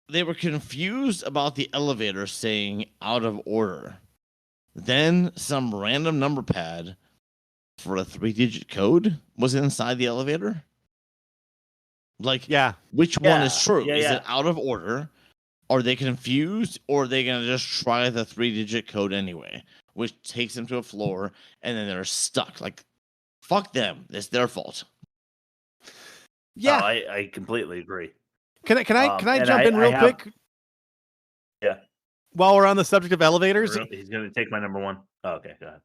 they were confused about the elevator saying out of order. Then some random number pad for a 3-digit code was inside the elevator. Like, which one is true? Is it out of order? Are they confused, or are they going to just try the 3-digit code anyway, which takes them to a floor, and then they're stuck? Like, fuck them. It's their fault. Yeah. I completely agree. Can I jump in real quick? Yeah. While we're on the subject of elevators, he's going to take my number one. Oh, okay, go ahead.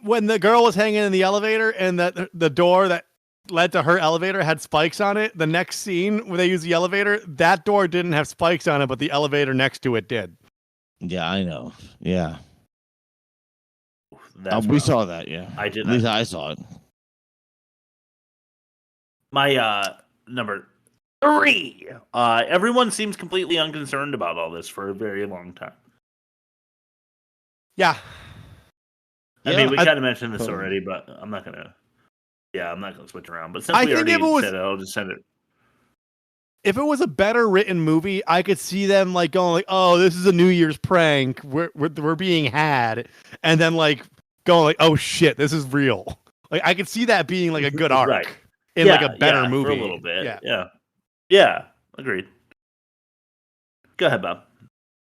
When the girl was hanging in the elevator and the door that led to her elevator had spikes on it, the next scene when they use the elevator, that door didn't have spikes on it, but the elevator next to it did. Yeah, I know. Yeah. We saw that, yeah. I did. At least I saw it. My number 3. Everyone seems completely unconcerned about all this for a very long time. Yeah. I mean, we kind of mentioned this already, but I'm not gonna switch around. But since we already said it, I'll just send it. If it was a better written movie, I could see them like going like, "Oh, this is a New Year's prank. We're being had," and then like going like, "Oh shit, this is real." Like I could see that being like a good arc in like a better movie for a little bit. Yeah. Agreed. Go ahead, Bob.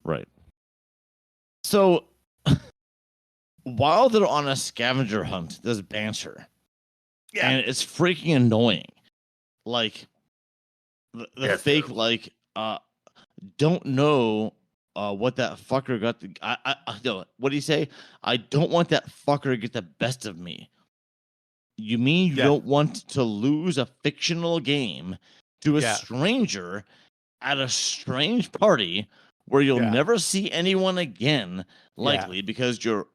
Right. So, while they're on a scavenger hunt, there's banter. Yeah. And it's freaking annoying. Like, the fake, like, don't know what that fucker got. No, what do you say? I don't want that fucker to get the best of me. You mean you don't want to lose a fictional game to a stranger at a strange party where you'll never see anyone again, likely because your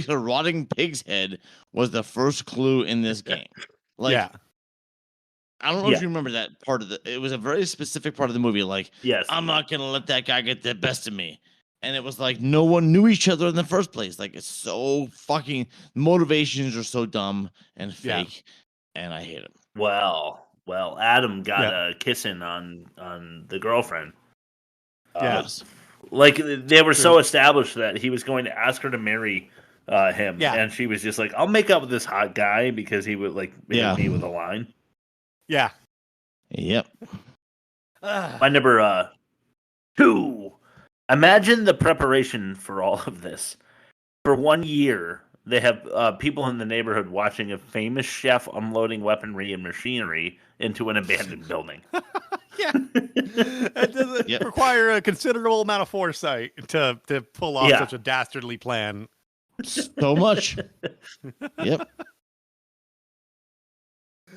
rotting pig's head was the first clue in this game. Like, I don't know if you remember that part of it was a very specific part of the movie. Like, I'm not gonna let that guy get the best of me. And it was like no one knew each other in the first place. Like, it's so fucking motivations are so dumb and fake, and I hate it. Well, Adam got a kissing on the girlfriend. Yes. Like, they were so established that he was going to ask her to marry him. Yeah. And she was just like, I'll make up with this hot guy because he would, like, hit me with a line. Yeah. Yep. My number 2. Imagine the preparation for all of this. For 1 year, they have people in the neighborhood watching a famous chef unloading weaponry and machinery into an abandoned building. It doesn't require a considerable amount of foresight to pull off such a dastardly plan. So much. Yep.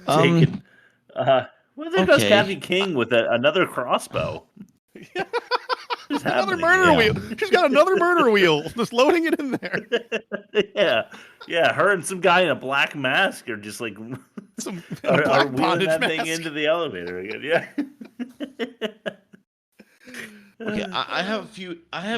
There goes Kathy King with another crossbow. Another murder wheel. She's got another murder wheel. Just loading it in there. Yeah. Her and some guy in a black mask are just like are wheeling that thing into the elevator again. Yeah. Okay, I have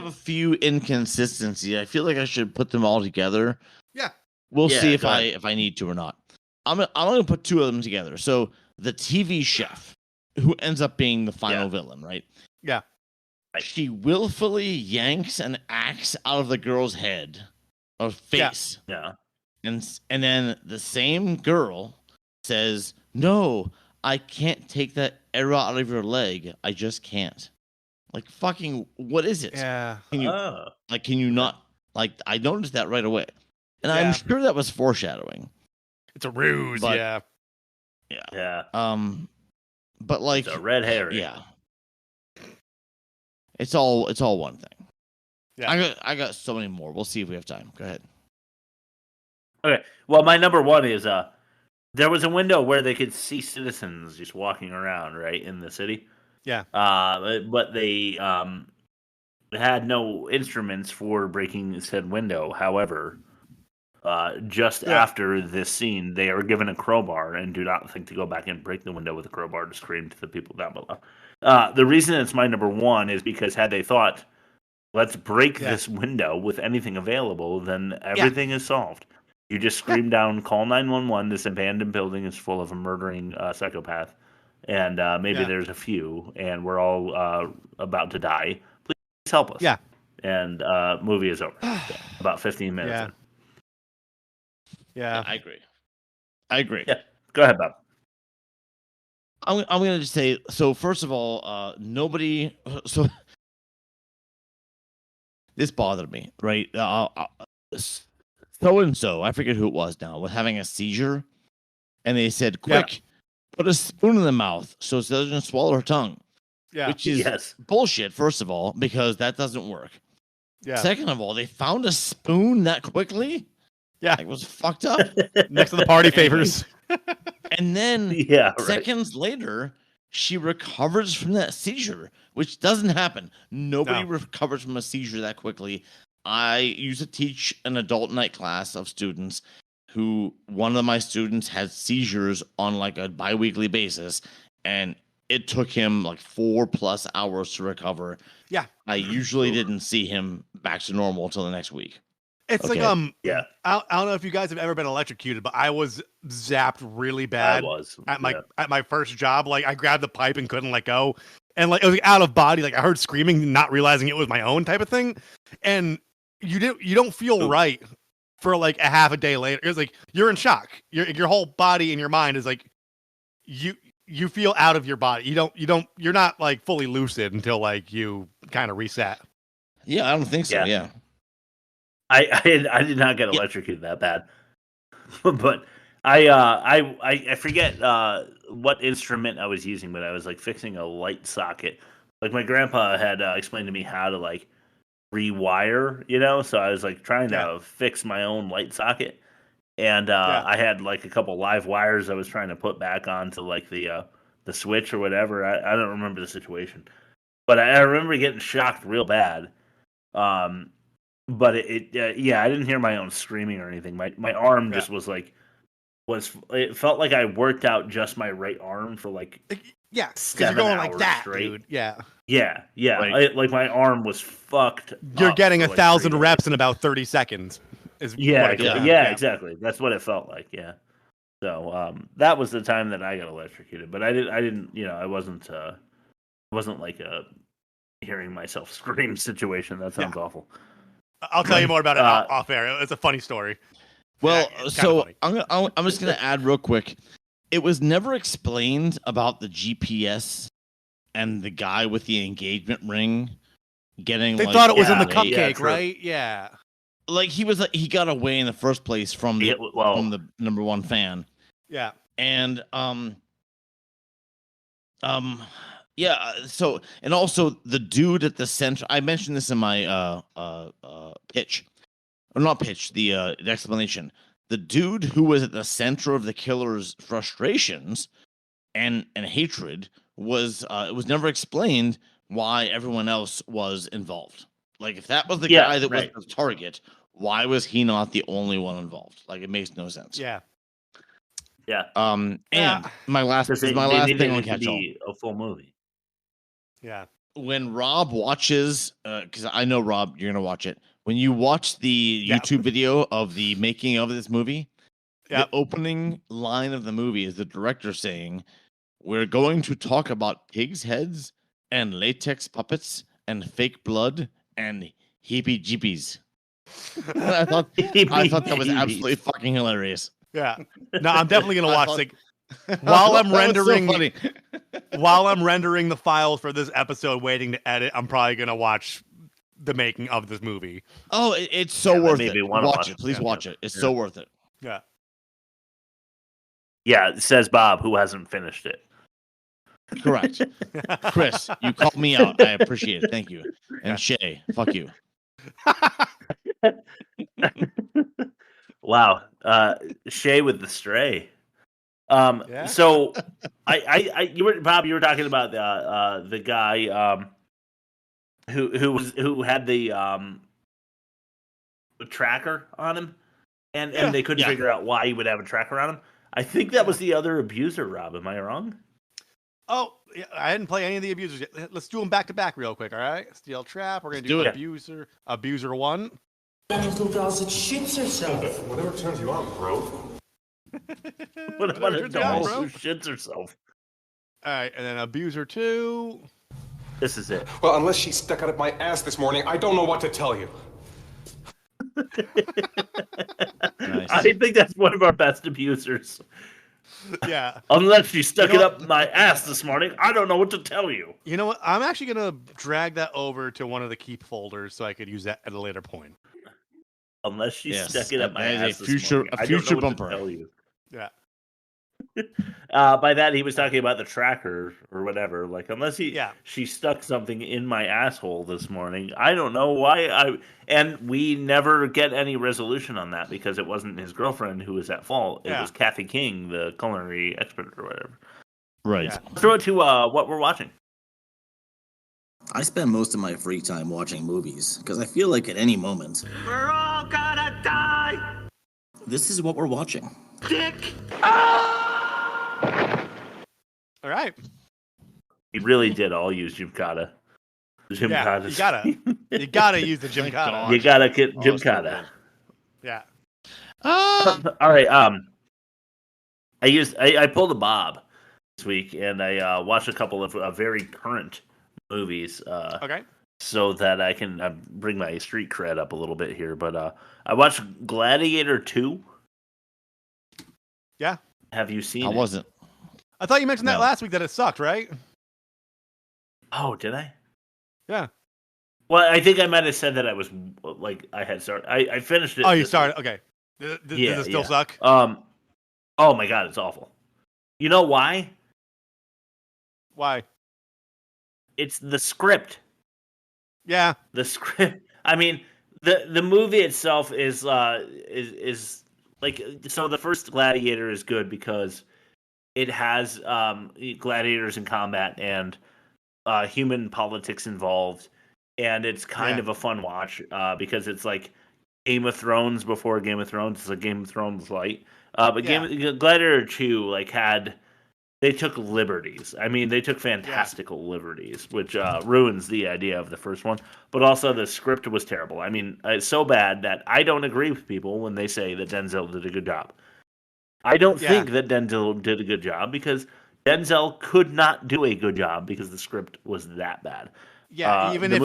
a few inconsistencies. I feel like I should put them all together. Yeah. We'll see if I need to or not. I'm gonna put 2 of them together. So the TV chef, who ends up being the final villain, right? Yeah. She willfully yanks an axe out of the girl's head or face. Yeah. And then the same girl says, "No, I can't take that arrow out of your leg. I just can't." Like, fucking, what is it? Yeah. Can you not? Like, I noticed that right away. And I'm sure that was foreshadowing. It's a ruse, Yeah. But like, it's a red herring. Yeah. It's all one thing. Yeah. I got so many more. We'll see if we have time. Go ahead. Okay. Well, my number 1 is there was a window where they could see citizens just walking around, right, in the city. Yeah. But they had no instruments for breaking said window. However, just after this scene, they are given a crowbar and do not think to go back and break the window with a crowbar to scream to the people down below. The reason it's my number 1 is because had they thought, let's break this window with anything available, then everything is solved. You just scream down, call 911. This abandoned building is full of a murdering psychopath. And maybe there's a few, and we're all about to die. Please help us. Yeah. And movie is over. About 15 minutes in. Yeah. I agree. Yeah. Go ahead, Bob. I'm gonna just say, so first of all, nobody. So this bothered me, right? So and so, I forget who it was now, was having a seizure, and they said, "Quick, put a spoon in the mouth so it doesn't swallow her tongue. Yeah. Which is bullshit, first of all, because that doesn't work. Yeah. Second of all, they found a spoon that quickly. Yeah. It was fucked up. Next to the party favors. And then seconds later, she recovers from that seizure, which doesn't happen. Nobody recovers from a seizure that quickly. I used to teach an adult night class of students who one of my students had seizures on like a biweekly basis, and it took him like 4+ hours to recover. Yeah. I usually didn't see him back to normal until the next week. It's like I don't know if you guys have ever been electrocuted, but I was zapped really bad. At my first job. Like I grabbed the pipe and couldn't let go, and like it was like, out of body. Like I heard screaming, not realizing it was my own type of thing, and you don't feel right for like a half a day later. It's like you're in shock. Your whole body and your mind is like you feel out of your body. You're not like fully lucid until like you kind of reset. Yeah, I don't think so. Yeah. I did not get electrocuted that bad, but I forget what instrument I was using, but I was like fixing a light socket. Like my grandpa had explained to me how to like rewire, so I was like trying to fix my own light socket, and I had like a couple live wires I was trying to put back onto like the switch or whatever. I don't remember the situation, but I remember getting shocked real bad. But I didn't hear my own screaming or anything. My arm just was like, it felt like I worked out just my right arm for like 7 you're going hours like that, straight. Dude. Yeah. Like my arm was fucked. You're getting 1,000 reps in about 30 seconds. Exactly. That's what it felt like. Yeah. So that was the time that I got electrocuted, but I didn't. I wasn't like a hearing myself scream situation. That sounds awful. I'll tell you more about it off air. It's a funny story. Well, so I'm just gonna add real quick. It was never explained about the GPS and the guy with the engagement ring getting. They thought it was in the cupcake, right? Yeah. Like he got away in the first place from the number one fan. Yeah. And so, and also the dude at the center, I mentioned this in my pitch, or not pitch, the explanation. The dude who was at the center of the killer's frustrations and hatred was it was never explained why everyone else was involved. Like if that was the guy that was the target, why was he not the only one involved? Like it makes no sense. Yeah. Yeah. And my last thing on catch all. A full movie. Yeah. When Rob watches, because I know Rob, you're gonna watch it. When you watch the YouTube video of the making of this movie, the opening line of the movie is the director saying, "We're going to talk about pigs' heads and latex puppets and fake blood and heebie-jeebies." I thought that was absolutely fucking hilarious. Yeah. No, I'm definitely gonna watch like while I'm rendering while I'm rendering the files for this episode, waiting to edit. I'm probably gonna watch the making of this movie. Oh, it's so worth it. Watch it, please watch it. It's so worth it. Yeah. Yeah, says Bob, who hasn't finished it. Correct. Chris, you called me out. I appreciate it. Thank you. And Shay, fuck you. Wow. Shay with the stray. So you were talking about the guy who had the tracker on him, and they couldn't figure out why he would have a tracker on him. I think that was the other abuser, Rob. Am I wrong? Oh, yeah, I didn't play any of the abusers yet. Let's do them back to back real quick, all right? Steel Trap. We're gonna do Abuser 1. Little dolls that shits herself. Whatever turns you on, bro. What about a doll who shits herself? All right, and then Abuser 2. This is it. Well, unless she stuck out of my ass this morning, I don't know what to tell you. Nice. I think that's one of our best abusers. Yeah. Unless she stuck it up my ass this morning, I don't know what to tell you. You know what? I'm actually going to drag that over to one of the keep folders so I could use that at a later point. Unless she stuck it up my ass this morning, a future bumper. Tell you. Yeah. By that he was talking about the tracker or whatever. Like, unless she stuck something in my asshole this morning. I don't know why. And we never get any resolution on that because it wasn't his girlfriend who was at fault. It was Kathy King, the culinary expert or whatever. Right. Yeah. Throw it to what we're watching. I spend most of my free time watching movies because I feel like at any moment We're all gonna die! this is what we're watching. Dick! All right. He really did all use Gymkata. Gymkata. You gotta use the Gymkata. You gotta get Gymkata. Yeah. All right. I pulled a Bob this week, and I watched a couple of very current movies. Okay. So that I can bring my street cred up a little bit here. But I watched Gladiator 2. Yeah. Have you seen it? I wasn't. I thought you mentioned that last week that it sucked, right? Oh, did I? Yeah. Well, I think I might have said that I was like I had started. I finished it. Oh, you started. Okay. Does it still suck? Oh my god, it's awful. You know why? Why? It's the script. Yeah. The script. I mean, the movie itself is like, so the first Gladiator is good because it has gladiators in combat and human politics involved, and it's kind of a fun watch because it's like Game of Thrones before Game of Thrones. It's like Game of Thrones light. But Gladiator 2 they took liberties. I mean, they took fantastical liberties, which ruins the idea of the first one. But also, the script was terrible. I mean, it's so bad that I don't agree with people when they say that Denzel did a good job. I don't think that Denzel did a good job because Denzel could not do a good job because the script was that bad. Yeah, even if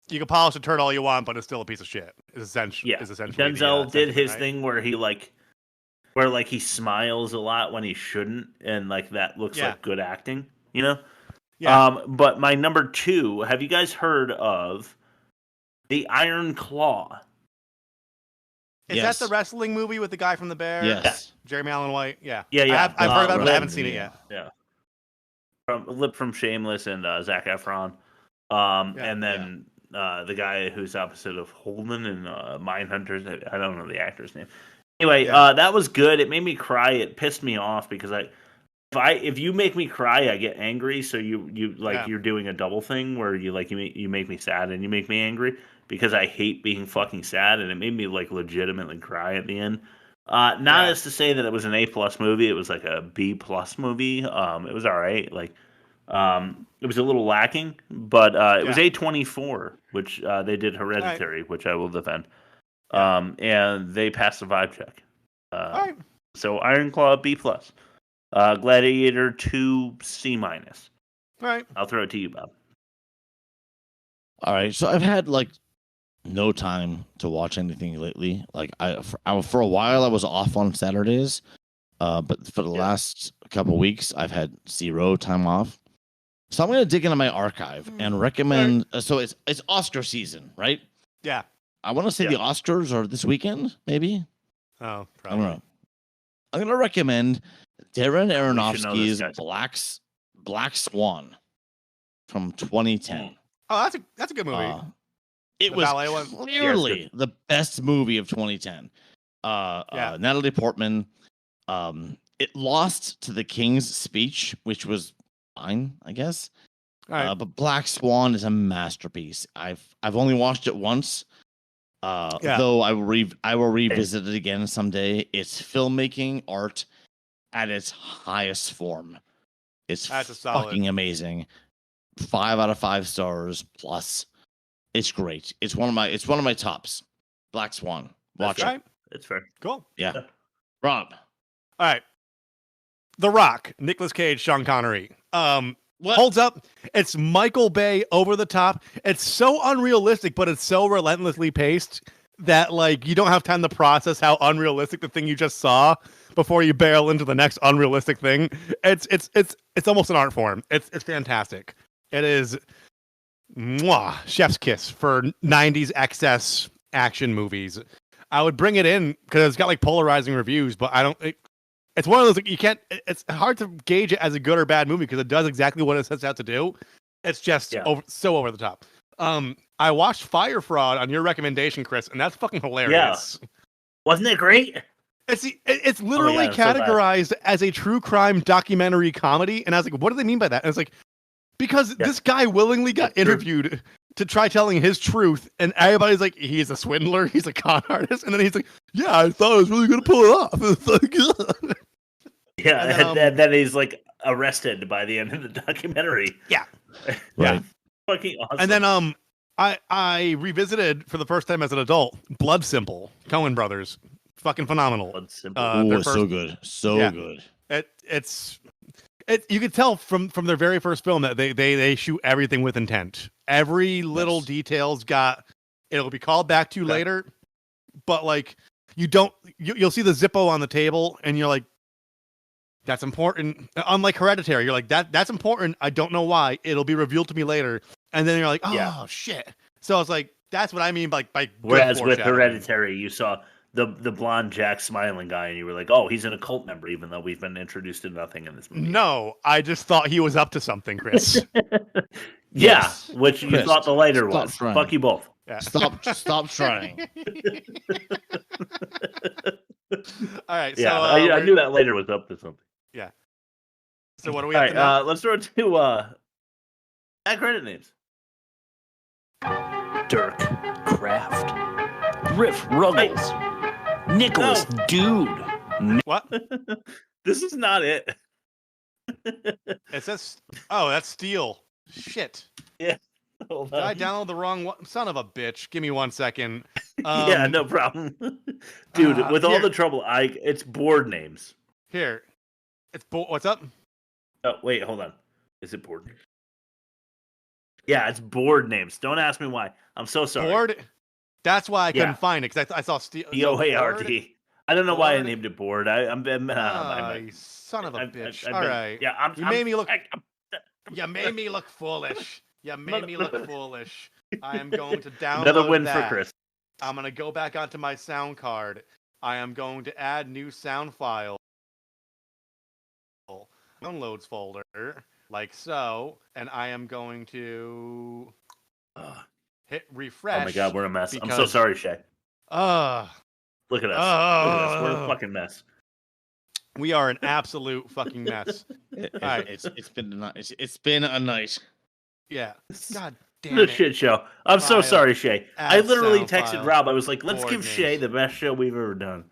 you could polish a turd all you want, but it's still a piece of shit. Is essentially Denzel did his thing where he he smiles a lot when he shouldn't, and that looks like good acting, you know? Yeah. But my number 2, have you guys heard of The Iron Claw? Is that the wrestling movie with the guy from The Bear? Yes. Jeremy Allen White? Yeah. Yeah. I've heard about it, but I haven't seen it yet. Yeah. From Shameless and Zac Efron. And then the guy who's opposite of Holden and Mindhunters. I don't know the actor's name. Anyway, that was good. It made me cry. It pissed me off because if you make me cry, I get angry. So you're doing a double thing where you make me sad and you make me angry because I hate being fucking sad, and it made me legitimately cry at the end. Not as to say that it was an A+ movie. It was like a B+ movie. It was all right. It was a little lacking, but it was A24, which they did Hereditary, which I will defend. And they passed the vibe check. All right. So Iron Claw B+. Gladiator 2 C-. All right. I'll throw it to you, Bob. All right. So I've had no time to watch anything lately. For a while I was off on Saturdays, but for the last couple weeks I've had 0 time off. So I'm gonna dig into my archive and recommend. So it's Oscar season, right? Yeah. I want to say the Oscars are this weekend, maybe. Oh, probably. I'm gonna recommend Darren Aronofsky's Black Swan from 2010. Oh, that's a good movie. It was clearly the best movie of 2010. Natalie Portman. It lost to The King's Speech, which was fine, I guess. Right. But Black Swan is a masterpiece. I've only watched it once. Though I will revisit it again someday. It's filmmaking art at its highest form. It's fucking amazing. 5 out of 5 stars plus. It's great. It's one of my tops. Black Swan. Watch it. Right. It's fair. Cool. Yeah. Rob. All right. The Rock, Nicolas Cage, Sean Connery. Holds up. It's Michael Bay over the top. It's so unrealistic, but it's so relentlessly paced that you don't have time to process how unrealistic the thing you just saw before you barrel into the next unrealistic thing. It's almost an art form. It's fantastic. It is chef's kiss for 90s excess action movies. I would bring it in because it's got polarizing reviews, but it's one of those, like, you can't, it's hard to gauge it as a good or bad movie because it does exactly what it sets out to do. It's just so over the top. I watched Fire Fraud on your recommendation, Chris, and that's fucking hilarious. Yeah. Wasn't it great? It's literally categorized as a true crime documentary comedy, and I was like, what do they mean by that? And it's like, because this guy willingly got interviewed to try telling his truth, and everybody's like, he's a swindler, he's a con artist, and then he's like, yeah, I thought I was really gonna pull it off. It's like, and then he's like arrested by the end of the documentary. Yeah, right. Fucking awesome. And then I revisited for the first time as an adult Blood Simple, Coen Brothers, fucking phenomenal. Blood Simple, so good, good. It's you could tell from their very first film that they shoot everything with intent. Every little detail's it'll be called back to later, but like you'll see the Zippo on the table and you're like, that's important. Unlike Hereditary, you're like, that's important. I don't know why. It'll be revealed to me later. And then you're like, oh shit. So I was like, that's what I mean by whereas with Hereditary, you saw the blonde Jack smiling guy, and you were like, oh, he's an occult member, even though we've been introduced to nothing in this movie. No, I just thought he was up to something, Chris. Which you thought the later was. Trying. Fuck you both. Yeah. Stop trying. All right. Yeah, so I knew that later was up to something. Yeah. So what do we All have to know? let's throw it to bad credit names. Dirk Kraft, Griff Ruggles, Nicholas Dude. What? This is not it. It says, oh, that's Steel. Shit. Yeah. Did I download the wrong one? Son of a bitch. Give me 1 second. Yeah, no problem. Dude, with all the trouble, it's board names. Here. It's what's up? Oh, wait, hold on. Is it board names? Yeah, it's board names. Don't ask me why. I'm so sorry. Board? That's why I couldn't find it, because I saw Steel. B-O-A-R-D. I don't know why I named it board. You son of a bitch. All right. Yeah, you made me look foolish. You made me look foolish. I am going to download another win that. for Chris. I'm going to go back onto my sound card. I am going to add new sound file. Downloads folder, like so. And I am going to hit refresh. Oh my god, we're a mess. I'm so sorry, Shay. Look at us. Look at us. We're a fucking mess. We are an absolute fucking mess. It's been a night. Yeah. God damn The it. shit show. I'm so sorry, Shay. I literally texted file. Rob. I was like, let's Board give names. Shay the best show we've ever done.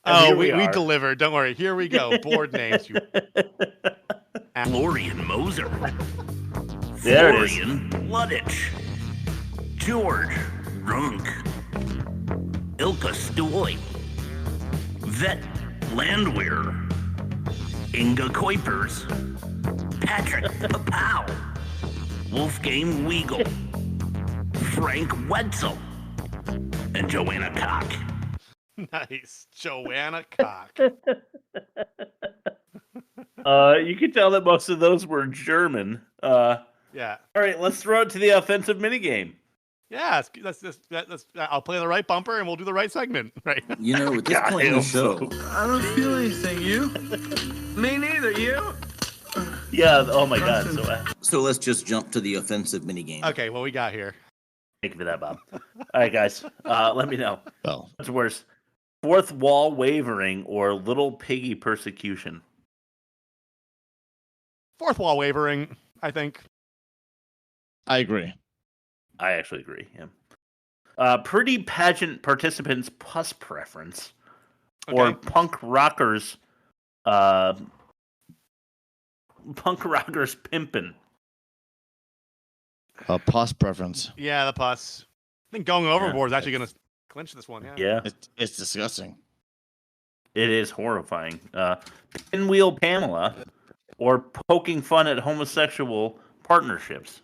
And Oh, we delivered. Don't worry. Here we go. Board names. You. Florian Moser, There it is. Florian Luddich, George Runk, Ilka Stoy, Vet Landwehr, Inga Kuipers, Patrick Papow, Wolfgang Weigel, Frank Wetzel, and Joanna Cock. Nice. Joanna Cock. You can tell that most of those were German. Yeah. All right, let's throw it to the offensive minigame. Yeah. I'll play the right bumper and we'll do the right segment. Right. You know, at this point in the show, I don't feel anything. You? Me neither. You? Yeah. Oh my god. So let's just jump to the offensive minigame. Okay. What we got here? Thank you for that, Bob. All right, guys. Let me know. Well, What's worse, fourth wall wavering or little piggy persecution? Fourth wall wavering, I think. I agree. I actually agree. Yeah. Pretty pageant participants' pus preference, or punk rockers pimpin'. Pus preference. Yeah, the pus. I think going overboard is actually going to clinch this one. Yeah. It's disgusting. It is horrifying. Pinwheel Pamela, or poking fun at homosexual partnerships.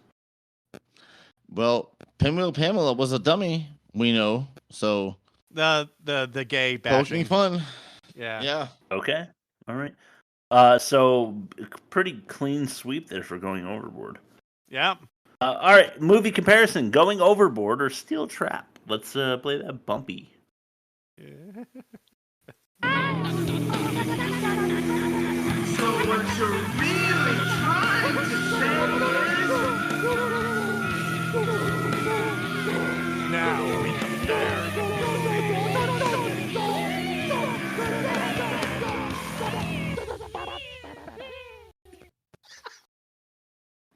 Well, Pinwheel Pamela was a dummy, we know. So the gay bashing. poking fun. Yeah. Yeah. Okay. All right. So pretty clean sweep there for going overboard. Yeah. All right. Movie comparison: Going Overboard or Steel Trap. Let's play that bumpy. you're really trying to say is... Now we dare.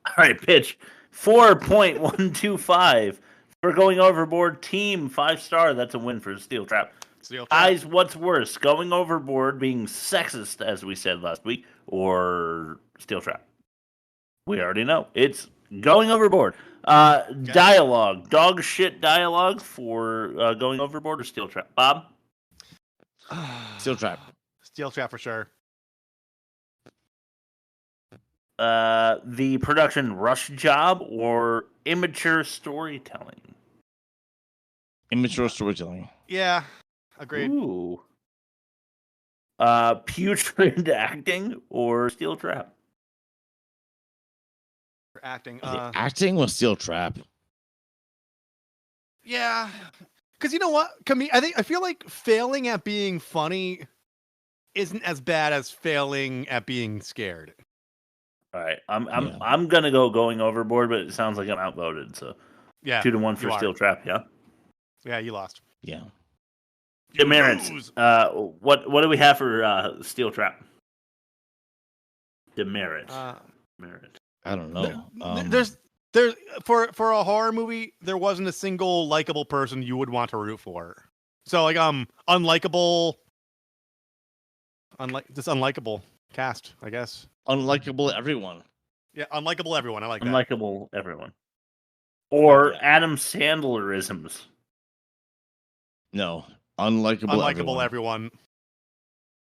All right, pitch 4.125 for Going Overboard. Team 5-star. That's a win for Steel Trap. Guys, what's worse, Going Overboard being sexist, as we said last week, or Steel Trap? We already know. It's Going Overboard. Dialogue. Dog shit dialogue for Going Overboard or Steel Trap? Bob? Steel Trap. Steel Trap for sure. The production rush job or immature storytelling? Immature storytelling. Yeah, agreed. Ooh. Putrid acting or Steel Trap? For acting. Acting was Steel Trap. Yeah, because you know what? I feel like failing at being funny isn't as bad as failing at being scared. All right, I'm gonna go Going Overboard, but it sounds like I'm outvoted. So yeah, 2-1 for Steel Trap. Yeah. Yeah, you lost. Yeah. Demerits. What do we have for Steel Trap? Demerit. Merit. I don't know. There's for a horror movie, there wasn't a single likable person you would want to root for. So like unlikable, just unlikable cast, I guess. Unlikable everyone. Yeah, unlikable everyone. I like that. Unlikable everyone. Or Adam Sandlerisms. No, unlikable everyone.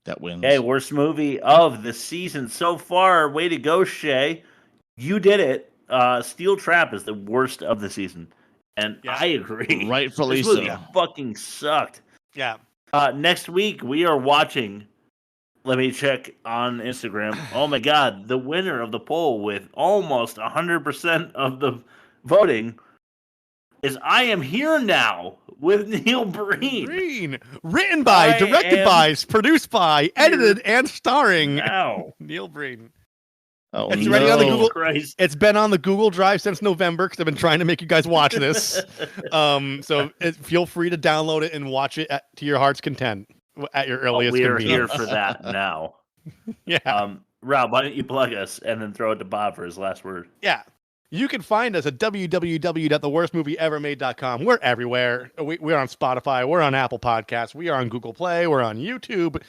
That wins. Hey, worst movie of the season so far. Way to go, Shay. You did it. Steel Trap is the worst of the season. And I agree. Rightfully this movie so. fucking sucked. Yeah. Next week, we are watching... Let me check on Instagram. Oh my God, the winner of the poll with almost 100% of the voting is I Am Here Now with Neil Breen. Written by, directed by, produced by, edited, and starring Neil Breen. Oh, it's ready on the Google. Christ. It's been on the Google Drive since November because I've been trying to make you guys watch this. So feel free to download it and watch it to your heart's content. At your earliest we are convenience. here for that now. Yeah. Rob, why don't you plug us and then throw it to Bob for his last word? Yeah. You can find us at www.theworstmovieevermade.com. We're everywhere. We're on Spotify. We're on Apple Podcasts. We are on Google Play. We're on YouTube.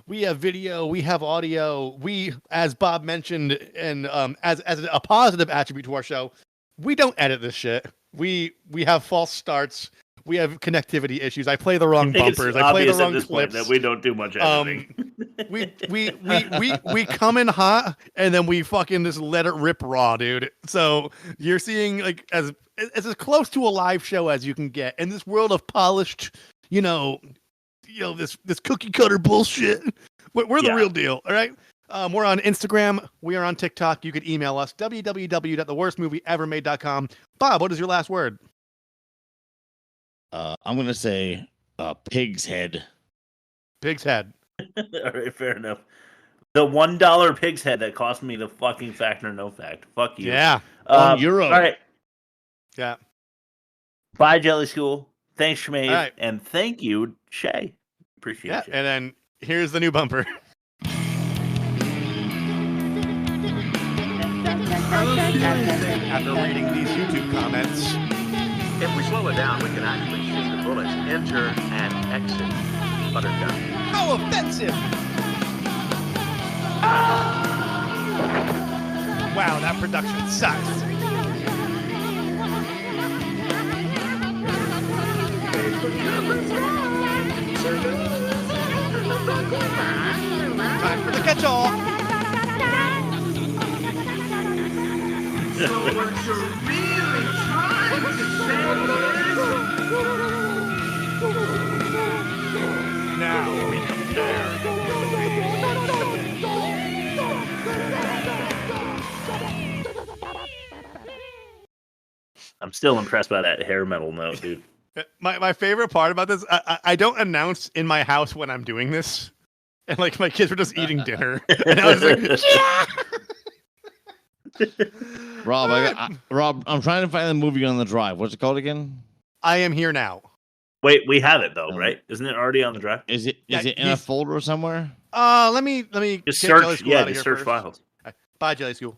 We have video. We have audio. We, as Bob mentioned, and as a positive attribute to our show, we don't edit this shit. We have false starts. We have connectivity issues. I play the wrong bumpers. I play the wrong clips. That we don't do much editing. We come in hot and then we fucking just let it rip raw, dude. So you're seeing like as close to a live show as you can get in this world of polished, this cookie cutter bullshit. We're the real deal. All right. We're on Instagram. We are on TikTok. You could email us www.theworstmovieevermade.com. Bob, what is your last word? I'm going to say pig's head. Pig's head. All right, fair enough. The $1 pig's head that cost me the fucking fact or no fact. Fuck you. Yeah. €1. All right. Yeah. Bye, Jelly School. Thanks, Shmaine. Right. And thank you, Shay. Appreciate you. And then here's the new bumper. After reading these YouTube comments. If we slow it down, we can actually shoot the bullets, enter and exit. Buttercup. How offensive! Wow, that production sucks. Time for the catch-all. So what you're really trying to say is... Now we dare. I'm still impressed by that hair metal note, dude. My favorite part about this, I don't announce in my house when I'm doing this. and like my kids were just eating dinner, and I was like, yeah. Rob, I'm trying to find the movie on the drive. What's it called again? I Am Here Now. Wait, we have it though, right? Isn't it already on the drive? Is it in a folder somewhere? Let me Just get search. Jelly School Yeah, out of just here search first. files. Bye, Jelly School.